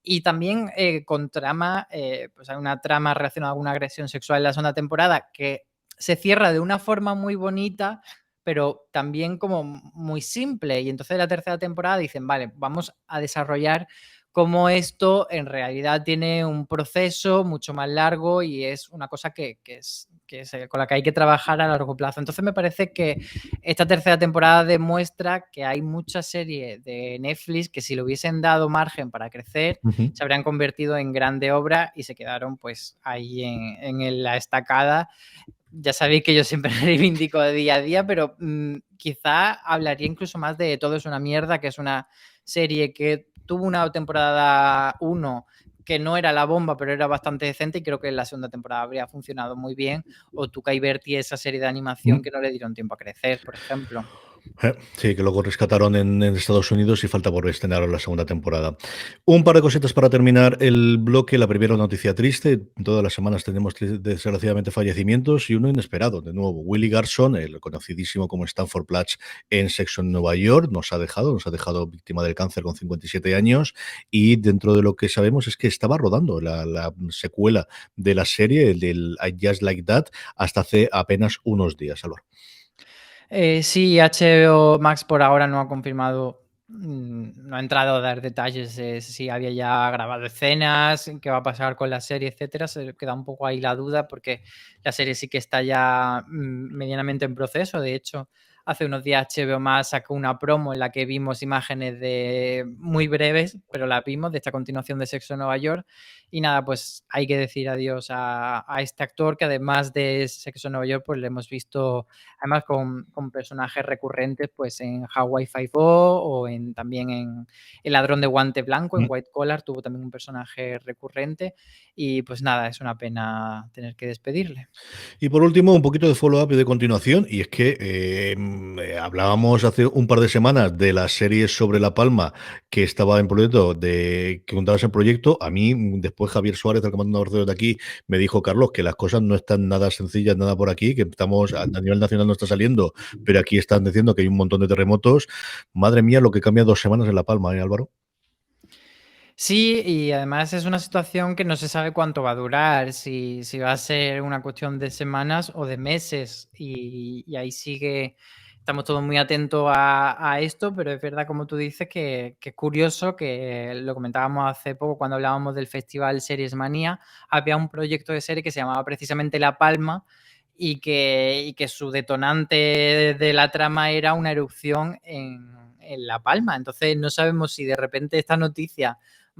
Y también con trama, pues hay una trama relacionada con una agresión sexual en la segunda temporada que se cierra de una forma muy bonita, pero también como muy simple. Y entonces en la tercera temporada dicen, vale, vamos a desarrollar cómo esto en realidad tiene un proceso mucho más largo y es una cosa con la que hay que trabajar a largo plazo. Entonces me parece que esta tercera temporada demuestra que hay muchas series de Netflix que si le hubiesen dado margen para crecer, se habrían convertido en grande obra y se quedaron pues ahí en la estacada. Ya sabéis que yo siempre reivindico de día a día, pero quizá hablaría incluso más de Todo es una mierda, que es una serie que tuvo una temporada 1 que no era la bomba, pero era bastante decente y creo que en la segunda temporada habría funcionado muy bien. O Tuca y Bertie, esa serie de animación que no le dieron tiempo a crecer, por ejemplo. Sí, que luego rescataron en Estados Unidos y falta por estrenar la segunda temporada. Un par de cositas para terminar el bloque. La primera noticia triste. Todas las semanas tenemos desgraciadamente fallecimientos y uno inesperado. De nuevo, Willie Garson, el conocidísimo como Stanford Platch en Sexo en Nueva York, nos ha dejado víctima del cáncer con 57 años y dentro de lo que sabemos es que estaba rodando la secuela de la serie, del I Just Like That, hasta hace apenas unos días, Álvaro. Sí, HBO Max por ahora no ha confirmado, no ha entrado a dar detalles de si había ya grabado escenas, qué va a pasar con la serie, etcétera. Se queda un poco ahí la duda porque la serie sí que está ya medianamente en proceso. De hecho, hace unos días HBO Max sacó una promo en la que vimos imágenes de muy breves, pero la vimos de esta continuación de Sexo en Nueva York. Y nada, pues hay que decir adiós a este actor que además de Sexo en Nueva York, pues le hemos visto además con personajes recurrentes pues en Hawaii Five-O o también en El ladrón de guante blanco, en White Collar, tuvo también un personaje recurrente y pues nada, es una pena tener que despedirle. Y por último, un poquito de follow-up y de continuación, y es que hablábamos hace un par de semanas de la serie sobre La Palma que estaba en proyecto, que contabas en proyecto. A mí, después Javier Suárez, el que manda un de aquí, me dijo, Carlos, que las cosas no están nada sencillas, nada por aquí, que estamos a nivel nacional no está saliendo, pero aquí están diciendo que hay un montón de terremotos. Madre mía, lo que cambia 2 semanas en La Palma, ¿eh, Álvaro? Sí, y además es una situación que no se sabe cuánto va a durar, si va a ser una cuestión de semanas o de meses, y ahí sigue, estamos todos muy atentos a esto, pero es verdad, como tú dices, que es curioso, que lo comentábamos hace poco cuando hablábamos del festival Series Manía, había un proyecto de serie que se llamaba precisamente La Palma, y que su detonante de la trama era una erupción en La Palma. Entonces no sabemos si de repente esta noticia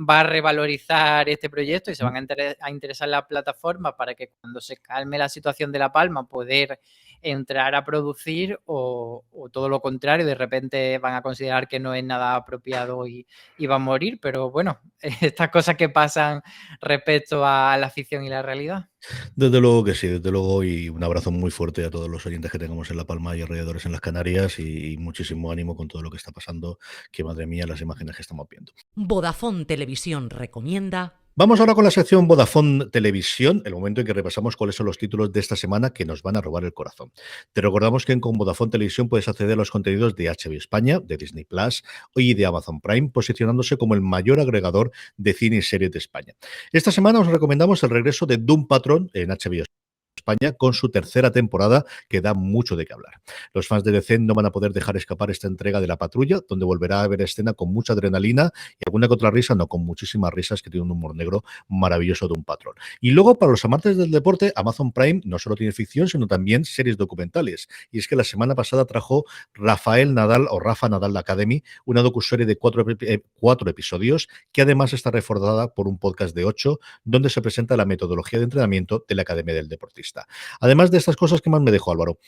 va a revalorizar este proyecto y se van a interesar la plataforma para que cuando se calme la situación de La Palma poder entrar a producir o todo lo contrario, de repente van a considerar que no es nada apropiado y va a morir, pero bueno, estas cosas que pasan respecto a la ficción y la realidad. Desde luego que sí, desde luego, y un abrazo muy fuerte a todos los oyentes que tengamos en La Palma y alrededores en las Canarias y muchísimo ánimo con todo lo que está pasando, que madre mía las imágenes que estamos viendo. Vodafone Televisión recomienda. Vamos ahora con la sección Vodafone Televisión, el momento en que repasamos cuáles son los títulos de esta semana que nos van a robar el corazón. Te recordamos que con Vodafone Televisión puedes acceder a los contenidos de HBO España, de Disney Plus y de Amazon Prime, posicionándose como el mayor agregador de cine y series de España. Esta semana os recomendamos el regreso de Doom Patrol en HBO España con su tercera temporada que da mucho de qué hablar. Los fans de DC no van a poder dejar escapar esta entrega de La Patrulla, donde volverá a haber escena con mucha adrenalina y alguna que otra risa, no, con muchísimas risas, que tiene un humor negro maravilloso de un patrón. Y luego, para los amantes del deporte, Amazon Prime no solo tiene ficción, sino también series documentales. Y es que la semana pasada trajo Rafael Nadal o Rafa Nadal Academy, una docuserie de 4 episodios que además está reforzada por un podcast de 8, donde se presenta la metodología de entrenamiento de la Academia del Deportista. Además de estas cosas, ¿qué más me dejó, Álvaro?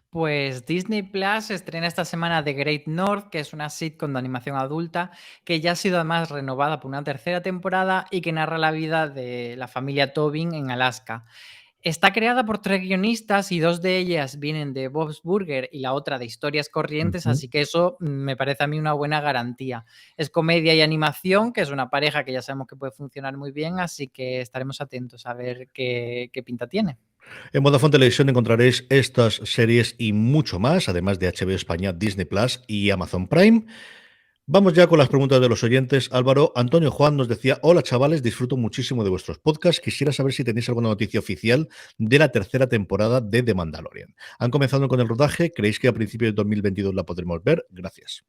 Pues Disney Plus estrena esta semana The Great North, que es una sitcom de animación adulta que ya ha sido además renovada por una tercera temporada y que narra la vida de la familia Tobin en Alaska. Está creada por 3 guionistas y 2 de ellas vienen de Bob's Burger y la otra de Historias Corrientes, así que eso me parece a mí una buena garantía. Es comedia y animación, que es una pareja que ya sabemos que puede funcionar muy bien, así que estaremos atentos a ver qué pinta tiene. En Vodafone Televisión encontraréis estas series y mucho más, además de HBO España, Disney Plus y Amazon Prime. Vamos ya con las preguntas de los oyentes. Álvaro, Antonio Juan nos decía: hola chavales, disfruto muchísimo de vuestros podcasts. Quisiera saber si tenéis alguna noticia oficial de la tercera temporada de The Mandalorian. ¿Han comenzado con el rodaje? ¿Creéis que a principios de 2022 la podremos ver? Gracias.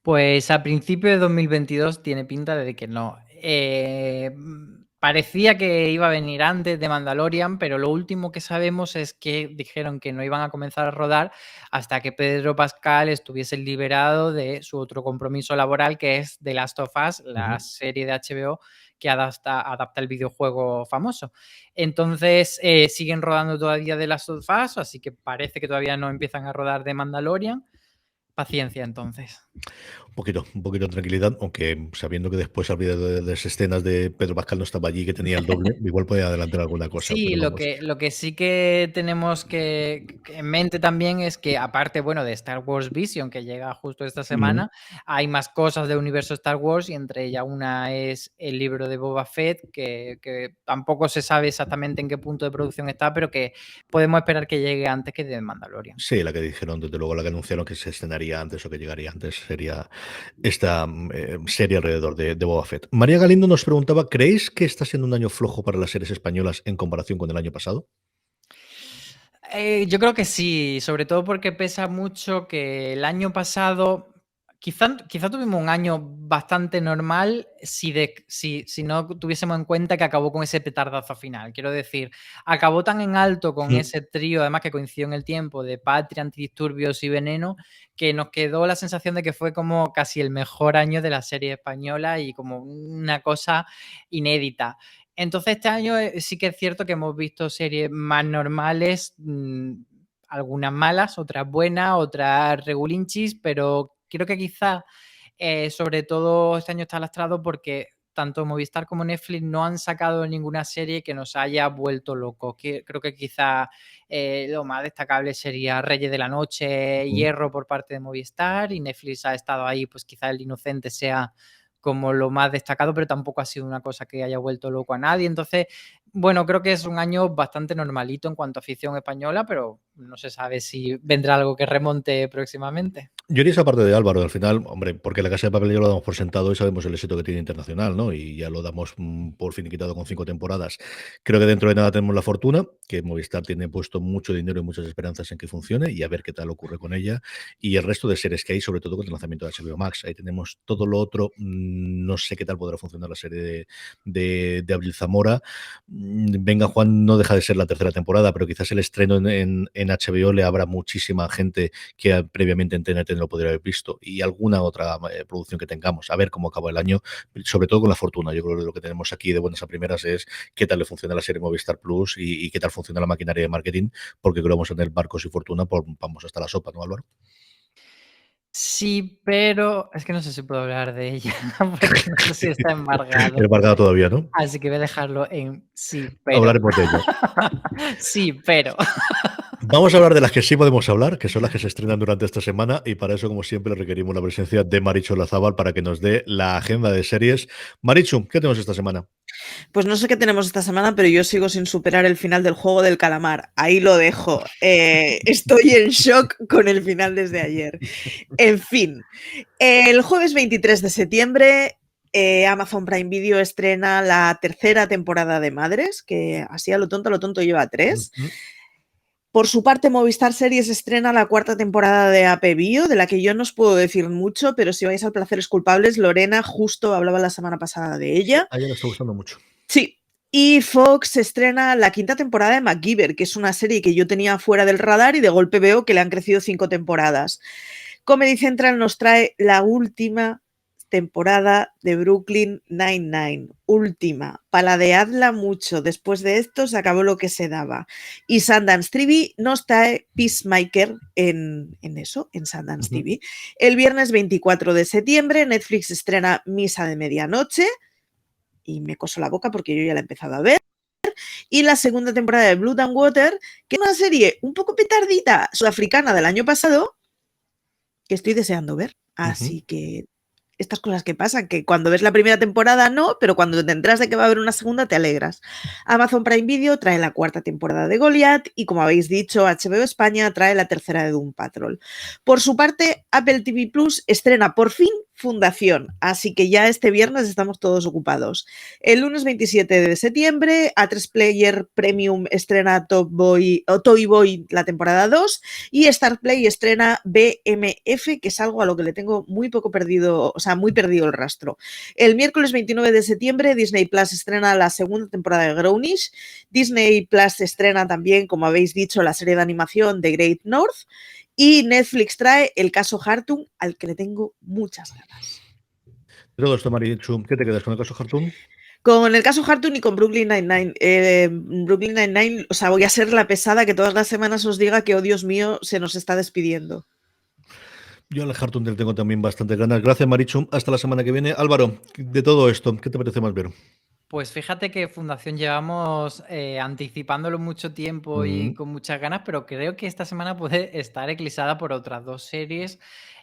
Pues a principio de 2022 tiene pinta de que no. Parecía que iba a venir antes de Mandalorian, pero lo último que sabemos es que dijeron que no iban a comenzar a rodar hasta que Pedro Pascal estuviese liberado de su otro compromiso laboral, que es The Last of Us, la serie de HBO que adapta el videojuego famoso. Entonces siguen rodando todavía The Last of Us, así que parece que todavía no empiezan a rodar de Mandalorian. Paciencia, entonces. Un poquito de tranquilidad, aunque sabiendo que después habría de las escenas de Pedro Pascal no estaba allí, que tenía el doble, igual puede adelantar alguna cosa, Sí, pero lo vamos. que sí que tenemos que en mente también es que, aparte, bueno, de Star Wars Vision, que llega justo esta semana, hay más cosas del universo Star Wars y entre ellas una es el libro de Boba Fett, que tampoco se sabe exactamente en qué punto de producción está, pero que podemos esperar que llegue antes que de Mandalorian. Sí, la que dijeron, desde luego, la que anunciaron que se estrenaría antes o que llegaría antes sería esta serie alrededor de Boba Fett. María Galindo nos preguntaba, ¿creéis que está siendo un año flojo para las series españolas en comparación con el año pasado? Yo creo que sí, sobre todo porque pesa mucho que el año pasado, quizá tuvimos un año bastante normal si no tuviésemos en cuenta que acabó con ese petardazo final. Quiero decir, acabó tan en alto con ese trío, además que coincidió en el tiempo, de Patria, Antidisturbios y Veneno, que nos quedó la sensación de que fue como casi el mejor año de la serie española y como una cosa inédita. Entonces, este año sí que es cierto que hemos visto series más normales, algunas malas, otras buenas, otras regulinchis, pero creo que quizá, sobre todo este año está lastrado porque tanto Movistar como Netflix no han sacado ninguna serie que nos haya vuelto locos. Creo que quizá lo más destacable sería Reyes de la Noche, Hierro por parte de Movistar, y Netflix ha estado ahí, pues quizá El Inocente sea como lo más destacado, pero tampoco ha sido una cosa que haya vuelto loco a nadie. Entonces, bueno, creo que es un año bastante normalito en cuanto a afición española, pero no se sabe si vendrá algo que remonte próximamente. Yo iría esa parte de Álvaro, al final, hombre, porque La Casa de Papel ya lo damos por sentado y sabemos el éxito que tiene internacional, ¿no? Y ya lo damos por finiquitado con 5 temporadas. Creo que dentro de nada tenemos la fortuna, que Movistar tiene puesto mucho dinero y muchas esperanzas en que funcione y a ver qué tal ocurre con ella. Y el resto de series que hay, sobre todo con el lanzamiento de HBO Max. Ahí tenemos todo lo otro. No sé qué tal podrá funcionar la serie de Abril Zamora. Venga Juan no deja de ser la tercera temporada, pero quizás el estreno en HBO le abra muchísima gente que previamente en TNT no lo podría haber visto, y alguna otra producción que tengamos, a ver cómo acaba el año, sobre todo con la fortuna. Yo creo que lo que tenemos aquí de buenas a primeras es qué tal le funciona la serie Movistar Plus y qué tal funciona la maquinaria de marketing, porque creo que vamos a tener barcos y fortuna, vamos hasta la sopa, ¿no, Álvaro? Sí, pero es que no sé si puedo hablar de ella, porque no sé si está embargado. Embargado todavía, ¿no? Así que voy a dejarlo en sí, pero. Hablaremos de ello. Sí, pero. Vamos a hablar de las que sí podemos hablar, que son las que se estrenan durante esta semana, y para eso, como siempre, requerimos la presencia de Marichu Olazábal para que nos dé la agenda de series. Marichu, ¿qué tenemos esta semana? Pues no sé qué tenemos esta semana, pero yo sigo sin superar el final del Juego del Calamar. Ahí lo dejo. Estoy en shock con el final desde ayer. En fin, el jueves 23 de septiembre Amazon Prime Video estrena la tercera temporada de Madres, que así a lo tonto lleva 3. Por su parte, Movistar Series estrena la cuarta temporada de AP Bio, de la que yo no os puedo decir mucho, pero si vais al Placeres Culpables, Lorena justo hablaba la semana pasada de ella. A ella le está gustando mucho. Sí. Y Fox estrena la quinta temporada de MacGyver, que es una serie que yo tenía fuera del radar y de golpe veo que le han crecido 5 temporadas. Comedy Central nos trae la última temporada de Brooklyn Nine-Nine. Última. Paladeadla mucho. Después de esto se acabó lo que se daba. Y Sundance TV nos trae Peacemaker en Sundance TV. El viernes 24 de septiembre Netflix estrena Misa de Medianoche. Y me coso la boca porque yo ya la he empezado a ver. Y la segunda temporada de Blood and Water, que es una serie un poco petardita sudafricana del año pasado, que estoy deseando ver. Así que estas cosas que pasan, que cuando ves la primera temporada no, pero cuando te enteras de que va a haber una segunda te alegras. Amazon Prime Video trae la cuarta temporada de Goliath y, como habéis dicho, HBO España trae la tercera de Doom Patrol. Por su parte, Apple TV Plus estrena por fin Fundación, así que ya este viernes estamos todos ocupados. El lunes 27 de septiembre, A3 Player Premium estrena Toy Boy la temporada 2 y Star Play estrena BMF, que es algo a lo que le tengo muy perdido el rastro. El miércoles 29 de septiembre, Disney Plus estrena la segunda temporada de Grownish. Disney Plus estrena también, como habéis dicho, la serie de animación de Great North. Y Netflix trae el caso Hartung, al que le tengo muchas ganas. Todo esto, Marichu, ¿qué te quedas con el caso Hartung? Con el caso Hartung y con Brooklyn Nine-Nine. Brooklyn Nine-Nine, o sea, voy a ser la pesada que todas las semanas os diga que, oh Dios mío, se nos está despidiendo. Yo al Hartung le tengo también bastante ganas. Gracias, Marichu. Hasta la semana que viene. Álvaro, de todo esto, ¿qué te parece más ver? Pues fíjate que Fundación llevamos anticipándolo mucho tiempo y con muchas ganas, pero creo que esta semana puede estar eclipsada por otras dos series.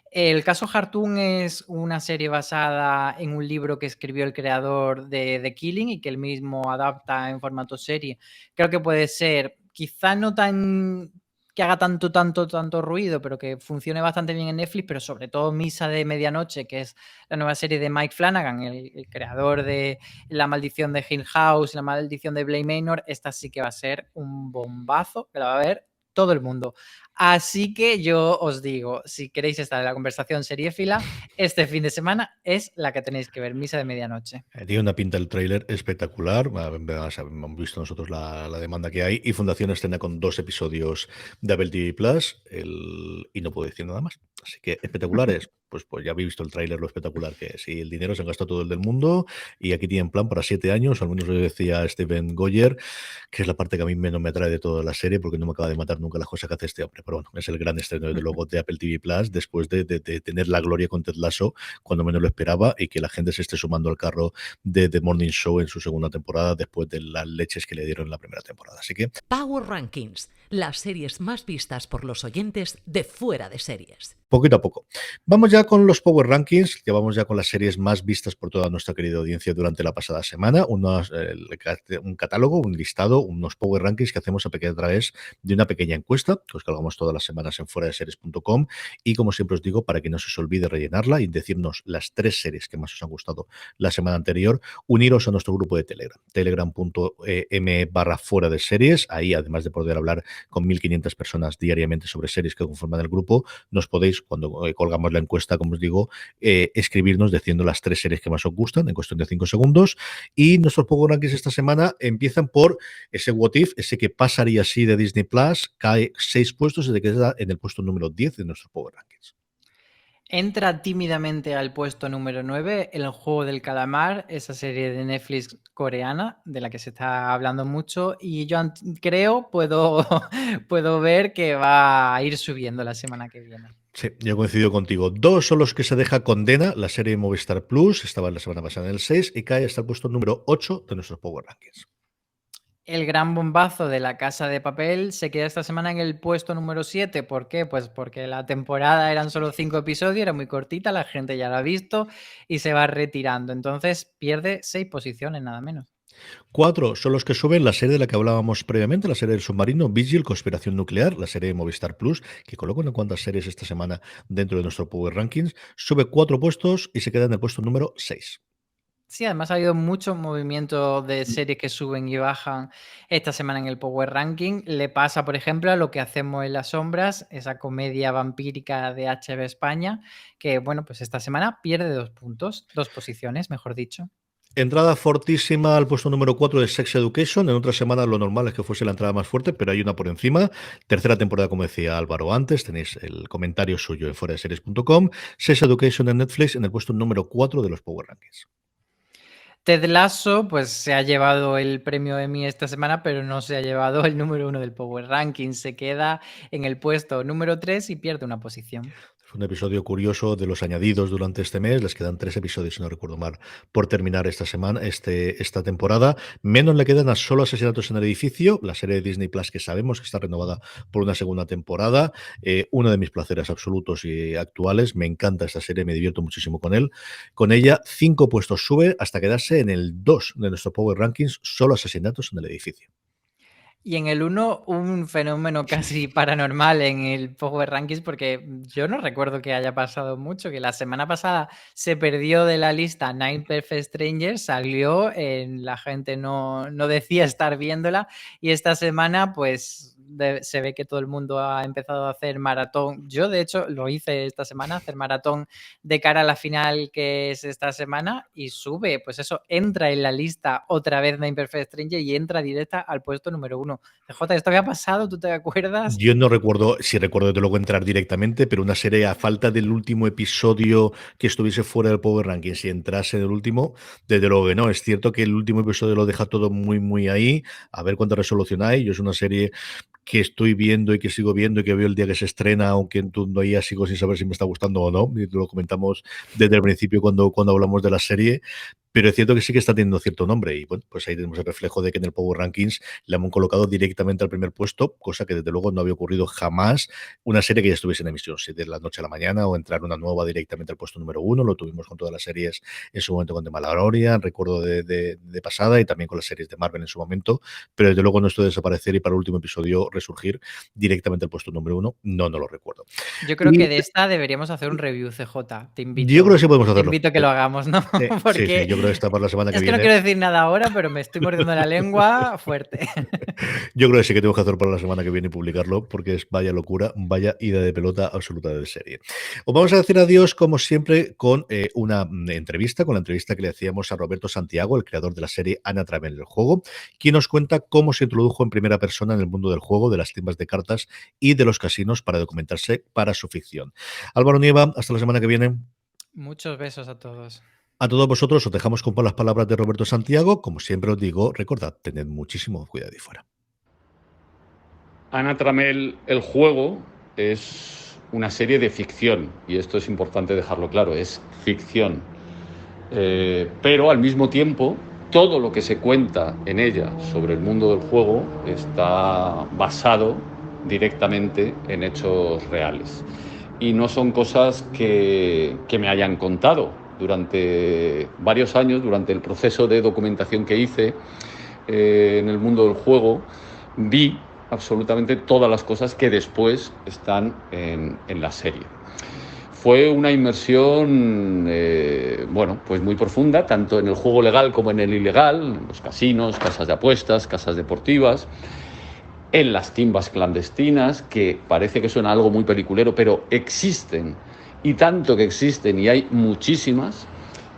El caso Hartung es una serie basada en un libro que escribió el creador de The Killing y que él mismo adapta en formato serie. Creo que puede ser, quizá no tan que haga tanto ruido, pero que funcione bastante bien en Netflix, pero sobre todo Misa de Medianoche, que es la nueva serie de Mike Flanagan, el creador de La Maldición de Hill House, La Maldición de Bly Manor. Esta sí que va a ser un bombazo, que la va a ver todo el mundo. Así que yo os digo, si queréis estar en la conversación seriéfila, este fin de semana es la que tenéis que ver, Misa de Medianoche. Tiene una pinta el tráiler espectacular. Hemos visto nosotros la demanda que hay y Fundación estrena con 2 episodios de Apple TV Plus y no puedo decir nada más. Así que espectaculares. Pues ya habéis visto el tráiler, lo espectacular que es. Y el dinero se han gastado todo el del mundo y aquí tienen plan para 7 años, al menos lo decía Steven Goyer, que es la parte que a mí menos me atrae de toda la serie porque no me acaba de matar nunca las cosas que hace este hombre. Pero bueno, es el gran estreno desde luego de Apple TV Plus después de tener la gloria con Ted Lasso cuando menos lo esperaba y que la gente se esté sumando al carro de The Morning Show en su segunda temporada después de las leches que le dieron en la primera temporada. Así que Power Rankings, las series más vistas por los oyentes de Fuera de Series. poquito a poco. Vamos ya con los Power Rankings, que vamos ya con las series más vistas por toda nuestra querida audiencia durante la pasada semana. Un catálogo, un listado, unos Power Rankings que hacemos a través de una pequeña encuesta que os cargamos todas las semanas en fueradeseries.com y como siempre os digo, para que no se os olvide rellenarla y decirnos las 3 series que más os han gustado la semana anterior, uniros a nuestro grupo de Telegram, telegram.me/fuera de series. Ahí, además de poder hablar con 1.500 personas diariamente sobre series que conforman el grupo, nos podéis, cuando colgamos la encuesta, como os digo, escribirnos diciendo las 3 series que más os gustan en cuestión de 5 segundos. Y nuestros Power Rankings esta semana empiezan por ese What If, ese que pasaría así de Disney Plus, cae 6 puestos y se queda en el puesto número 10 de nuestros Power Rankings. Entra tímidamente al puesto número 9 El Juego del Calamar, esa serie de Netflix coreana de la que se está hablando mucho y yo creo, puedo ver que va a ir subiendo la semana que viene. Sí, yo coincido contigo. 2 son los que se deja Condena, la serie de Movistar Plus, estaba la semana pasada en el 6 y cae hasta el puesto número 8 de nuestros Power Rankings. El gran bombazo de La Casa de Papel se queda esta semana en el puesto número 7. ¿Por qué? Pues porque la temporada eran solo 5 episodios, era muy cortita, la gente ya la ha visto y se va retirando. Entonces pierde 6 posiciones, nada menos. 4 son los que suben la serie de la que hablábamos previamente, la serie del submarino, Vigil, Conspiración Nuclear, la serie de Movistar Plus, que coloca unas cuantas series esta semana dentro de nuestro Power Rankings. Sube 4 puestos y se queda en el puesto número 6. Sí, además ha habido mucho movimiento de series que suben y bajan esta semana en el Power Ranking. Le pasa, por ejemplo, a Lo que hacemos en las sombras, esa comedia vampírica de HBO España, que, bueno, pues esta semana pierde 2 puntos, 2 posiciones, mejor dicho. Entrada fortísima al puesto número 4 de Sex Education. En otra semana lo normal es que fuese la entrada más fuerte, pero hay una por encima. Tercera temporada, como decía Álvaro antes, tenéis el comentario suyo en fueradeseries.com. Sex Education en Netflix en el puesto número 4 de los Power Rankings. Ted Lasso, pues se ha llevado el premio Emmy esta semana, pero no se ha llevado el número 1 del Power Ranking. Se queda en el puesto número 3 y pierde una posición. Fue un episodio curioso de los añadidos durante este mes. Les quedan 3 episodios, si no recuerdo mal, por terminar esta semana, esta temporada. Menos le quedan a Solo Asesinatos en el Edificio, la serie de Disney Plus que sabemos que está renovada por una segunda temporada. Uno de mis placeres absolutos y actuales. Me encanta esta serie, me divierto muchísimo con ella. 5 puestos sube hasta quedarse en el 2 de nuestro Power Rankings, Solo Asesinatos en el Edificio. Y en el 1, un fenómeno casi paranormal en el Power Rankings, porque yo no recuerdo que haya pasado mucho, que la semana pasada se perdió de la lista Nine Perfect Strangers, salió, la gente no decía estar viéndola, y esta semana pues se ve que todo el mundo ha empezado a hacer maratón. Yo de hecho lo hice esta semana, hacer maratón de cara a la final que es esta semana, y sube, pues eso, entra en la lista otra vez Nine Perfect Strangers y entra directa al puesto número 1. CJ, ¿esto había pasado? ¿Tú te acuerdas? Yo no recuerdo, si recuerdo desde luego entrar directamente, pero una serie a falta del último episodio que estuviese fuera del Power Rankings y entrase en el último, desde luego que no. Es cierto que el último episodio lo deja todo muy, muy ahí. A ver cuánta resolución hay. Yo es una serie que estoy viendo y que sigo viendo y que veo el día que se estrena, aunque en turno ya sigo sin saber si me está gustando o no. Y lo comentamos desde el principio cuando hablamos de la serie. Pero es cierto que sí que está teniendo cierto nombre y bueno, pues ahí tenemos el reflejo de que en el Power Rankings la hemos colocado directamente al primer puesto, cosa que desde luego no había ocurrido jamás una serie que ya estuviese en emisión, si de la noche a la mañana o entrar una nueva directamente al puesto número 1, lo tuvimos con todas las series en su momento con The Mandalorian, recuerdo de pasada y también con las series de Marvel en su momento, pero desde luego no esto de desaparecer y para el último episodio resurgir directamente al puesto número 1, no lo recuerdo. Yo creo que de esta deberíamos hacer un review, CJ, te invito. Yo creo que sí podemos hacerlo. Te invito a que lo hagamos, ¿no? Sí, Porque sí, yo creo que está para la semana que es que viene. no quiero decir nada ahora, pero me estoy mordiendo la lengua fuerte. Yo creo que sí que tengo que hacer para la semana que viene y publicarlo, porque es vaya locura, vaya ida de pelota absoluta de serie. Os vamos a decir adiós, como siempre, con una entrevista, con la entrevista que le hacíamos a Roberto Santiago, el creador de la serie Anna Trammell el juego, quien nos cuenta cómo se introdujo en primera persona en el mundo del juego, de las timbas de cartas y de los casinos para documentarse para su ficción. Álvaro Nieva, hasta la semana que viene. Muchos besos a todos. A todos vosotros os dejamos con las palabras de Roberto Santiago. Como siempre os digo, recordad, tened muchísimo cuidado ahí fuera. Anna Trammell, el juego, es una serie de ficción, y esto es importante dejarlo claro, es ficción. Pero al mismo tiempo, todo lo que se cuenta en ella sobre el mundo del juego está basado directamente en hechos reales. Y no son cosas que me hayan contado. Durante varios años, durante el proceso de documentación que hice en el mundo del juego, vi absolutamente todas las cosas que después están en la serie. Fue una inmersión, pues muy profunda, tanto en el juego legal como en el ilegal, en los casinos, casas de apuestas, casas deportivas, en las timbas clandestinas, que parece que suena algo muy peliculero, pero existen, y tanto que existen, y hay muchísimas.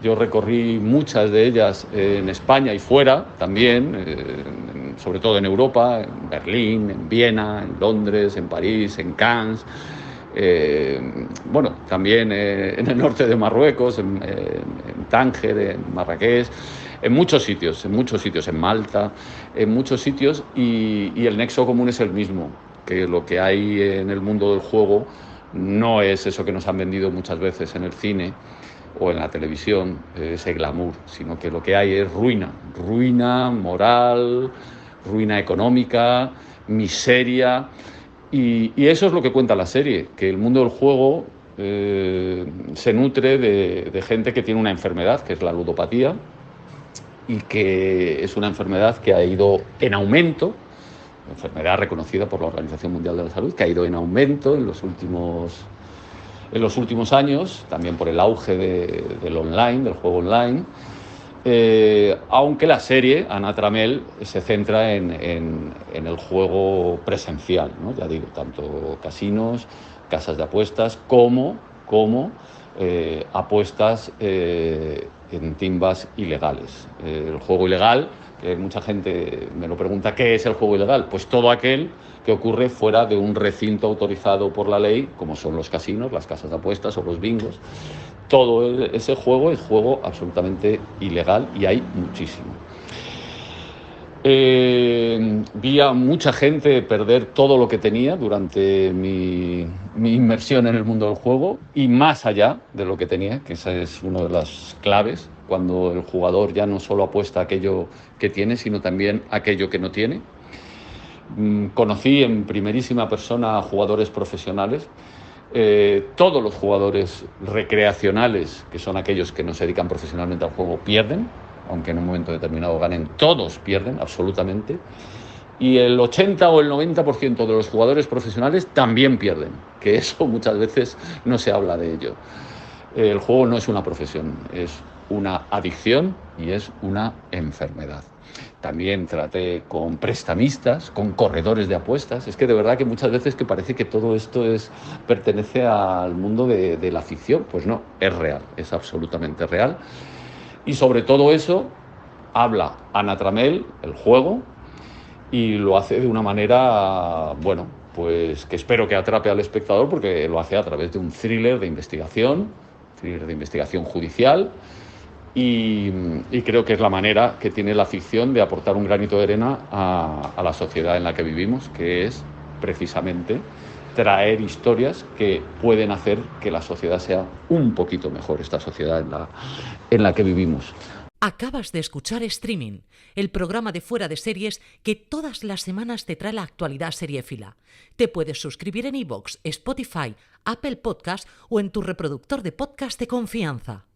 Yo recorrí muchas de ellas en España y fuera también, sobre todo en Europa, en Berlín, en Viena, en Londres, en París, en Cannes, también en el norte de Marruecos, en Tánger, en Marrakech, en muchos sitios, en Malta, en muchos sitios, y el nexo común es el mismo, que lo que hay en el mundo del juego no es eso que nos han vendido muchas veces en el cine o en la televisión, ese glamour, sino que lo que hay es ruina moral, ruina económica, miseria, y eso es lo que cuenta la serie, que el mundo del juego se nutre de gente que tiene una enfermedad, que es la ludopatía, y que es una enfermedad que ha ido en aumento, enfermedad reconocida por la Organización Mundial de la Salud, que ha ido en aumento en los últimos años, también por el auge del online, del juego online, aunque la serie, Anna Trammell, se centra en el juego presencial, ¿no? Ya digo, tanto casinos, casas de apuestas, como apuestas en timbas ilegales. El juego ilegal, que mucha gente me lo pregunta, ¿qué es el juego ilegal? Pues todo aquel que ocurre fuera de un recinto autorizado por la ley, como son los casinos, las casas de apuestas o los bingos. Todo ese juego es juego absolutamente ilegal y hay muchísimo. Vi a mucha gente perder todo lo que tenía durante mi inmersión en el mundo del juego y más allá de lo que tenía, que esa es una de las claves, cuando el jugador ya no solo apuesta a aquello que tiene, sino también a aquello que no tiene. Conocí en primerísima persona a jugadores profesionales. Todos los jugadores recreacionales, que son aquellos que no se dedican profesionalmente al juego, pierden, aunque en un momento determinado ganen, todos pierden absolutamente. y el 80 o el 90% de los jugadores profesionales también pierden, que eso muchas veces no se habla de ello. El juego no es una profesión, es una adicción y es una enfermedad. También traté con prestamistas, con corredores de apuestas. Es que de verdad que muchas veces que parece que todo esto pertenece al mundo de la ficción. Pues no, es real, es absolutamente real. Y sobre todo eso habla Anna Trammell, el juego, y lo hace de una manera, bueno, pues que espero que atrape al espectador, porque lo hace a través de un thriller de investigación judicial, y creo que es la manera que tiene la ficción de aportar un granito de arena a la sociedad en la que vivimos, que es precisamente traer historias que pueden hacer que la sociedad sea un poquito mejor, esta sociedad en la que vivimos. Acabas de escuchar Streaming, el programa de Fuera de Series que todas las semanas te trae la actualidad seriéfila. Te puedes suscribir en iVoox, Spotify, Apple Podcast o en tu reproductor de podcast de confianza.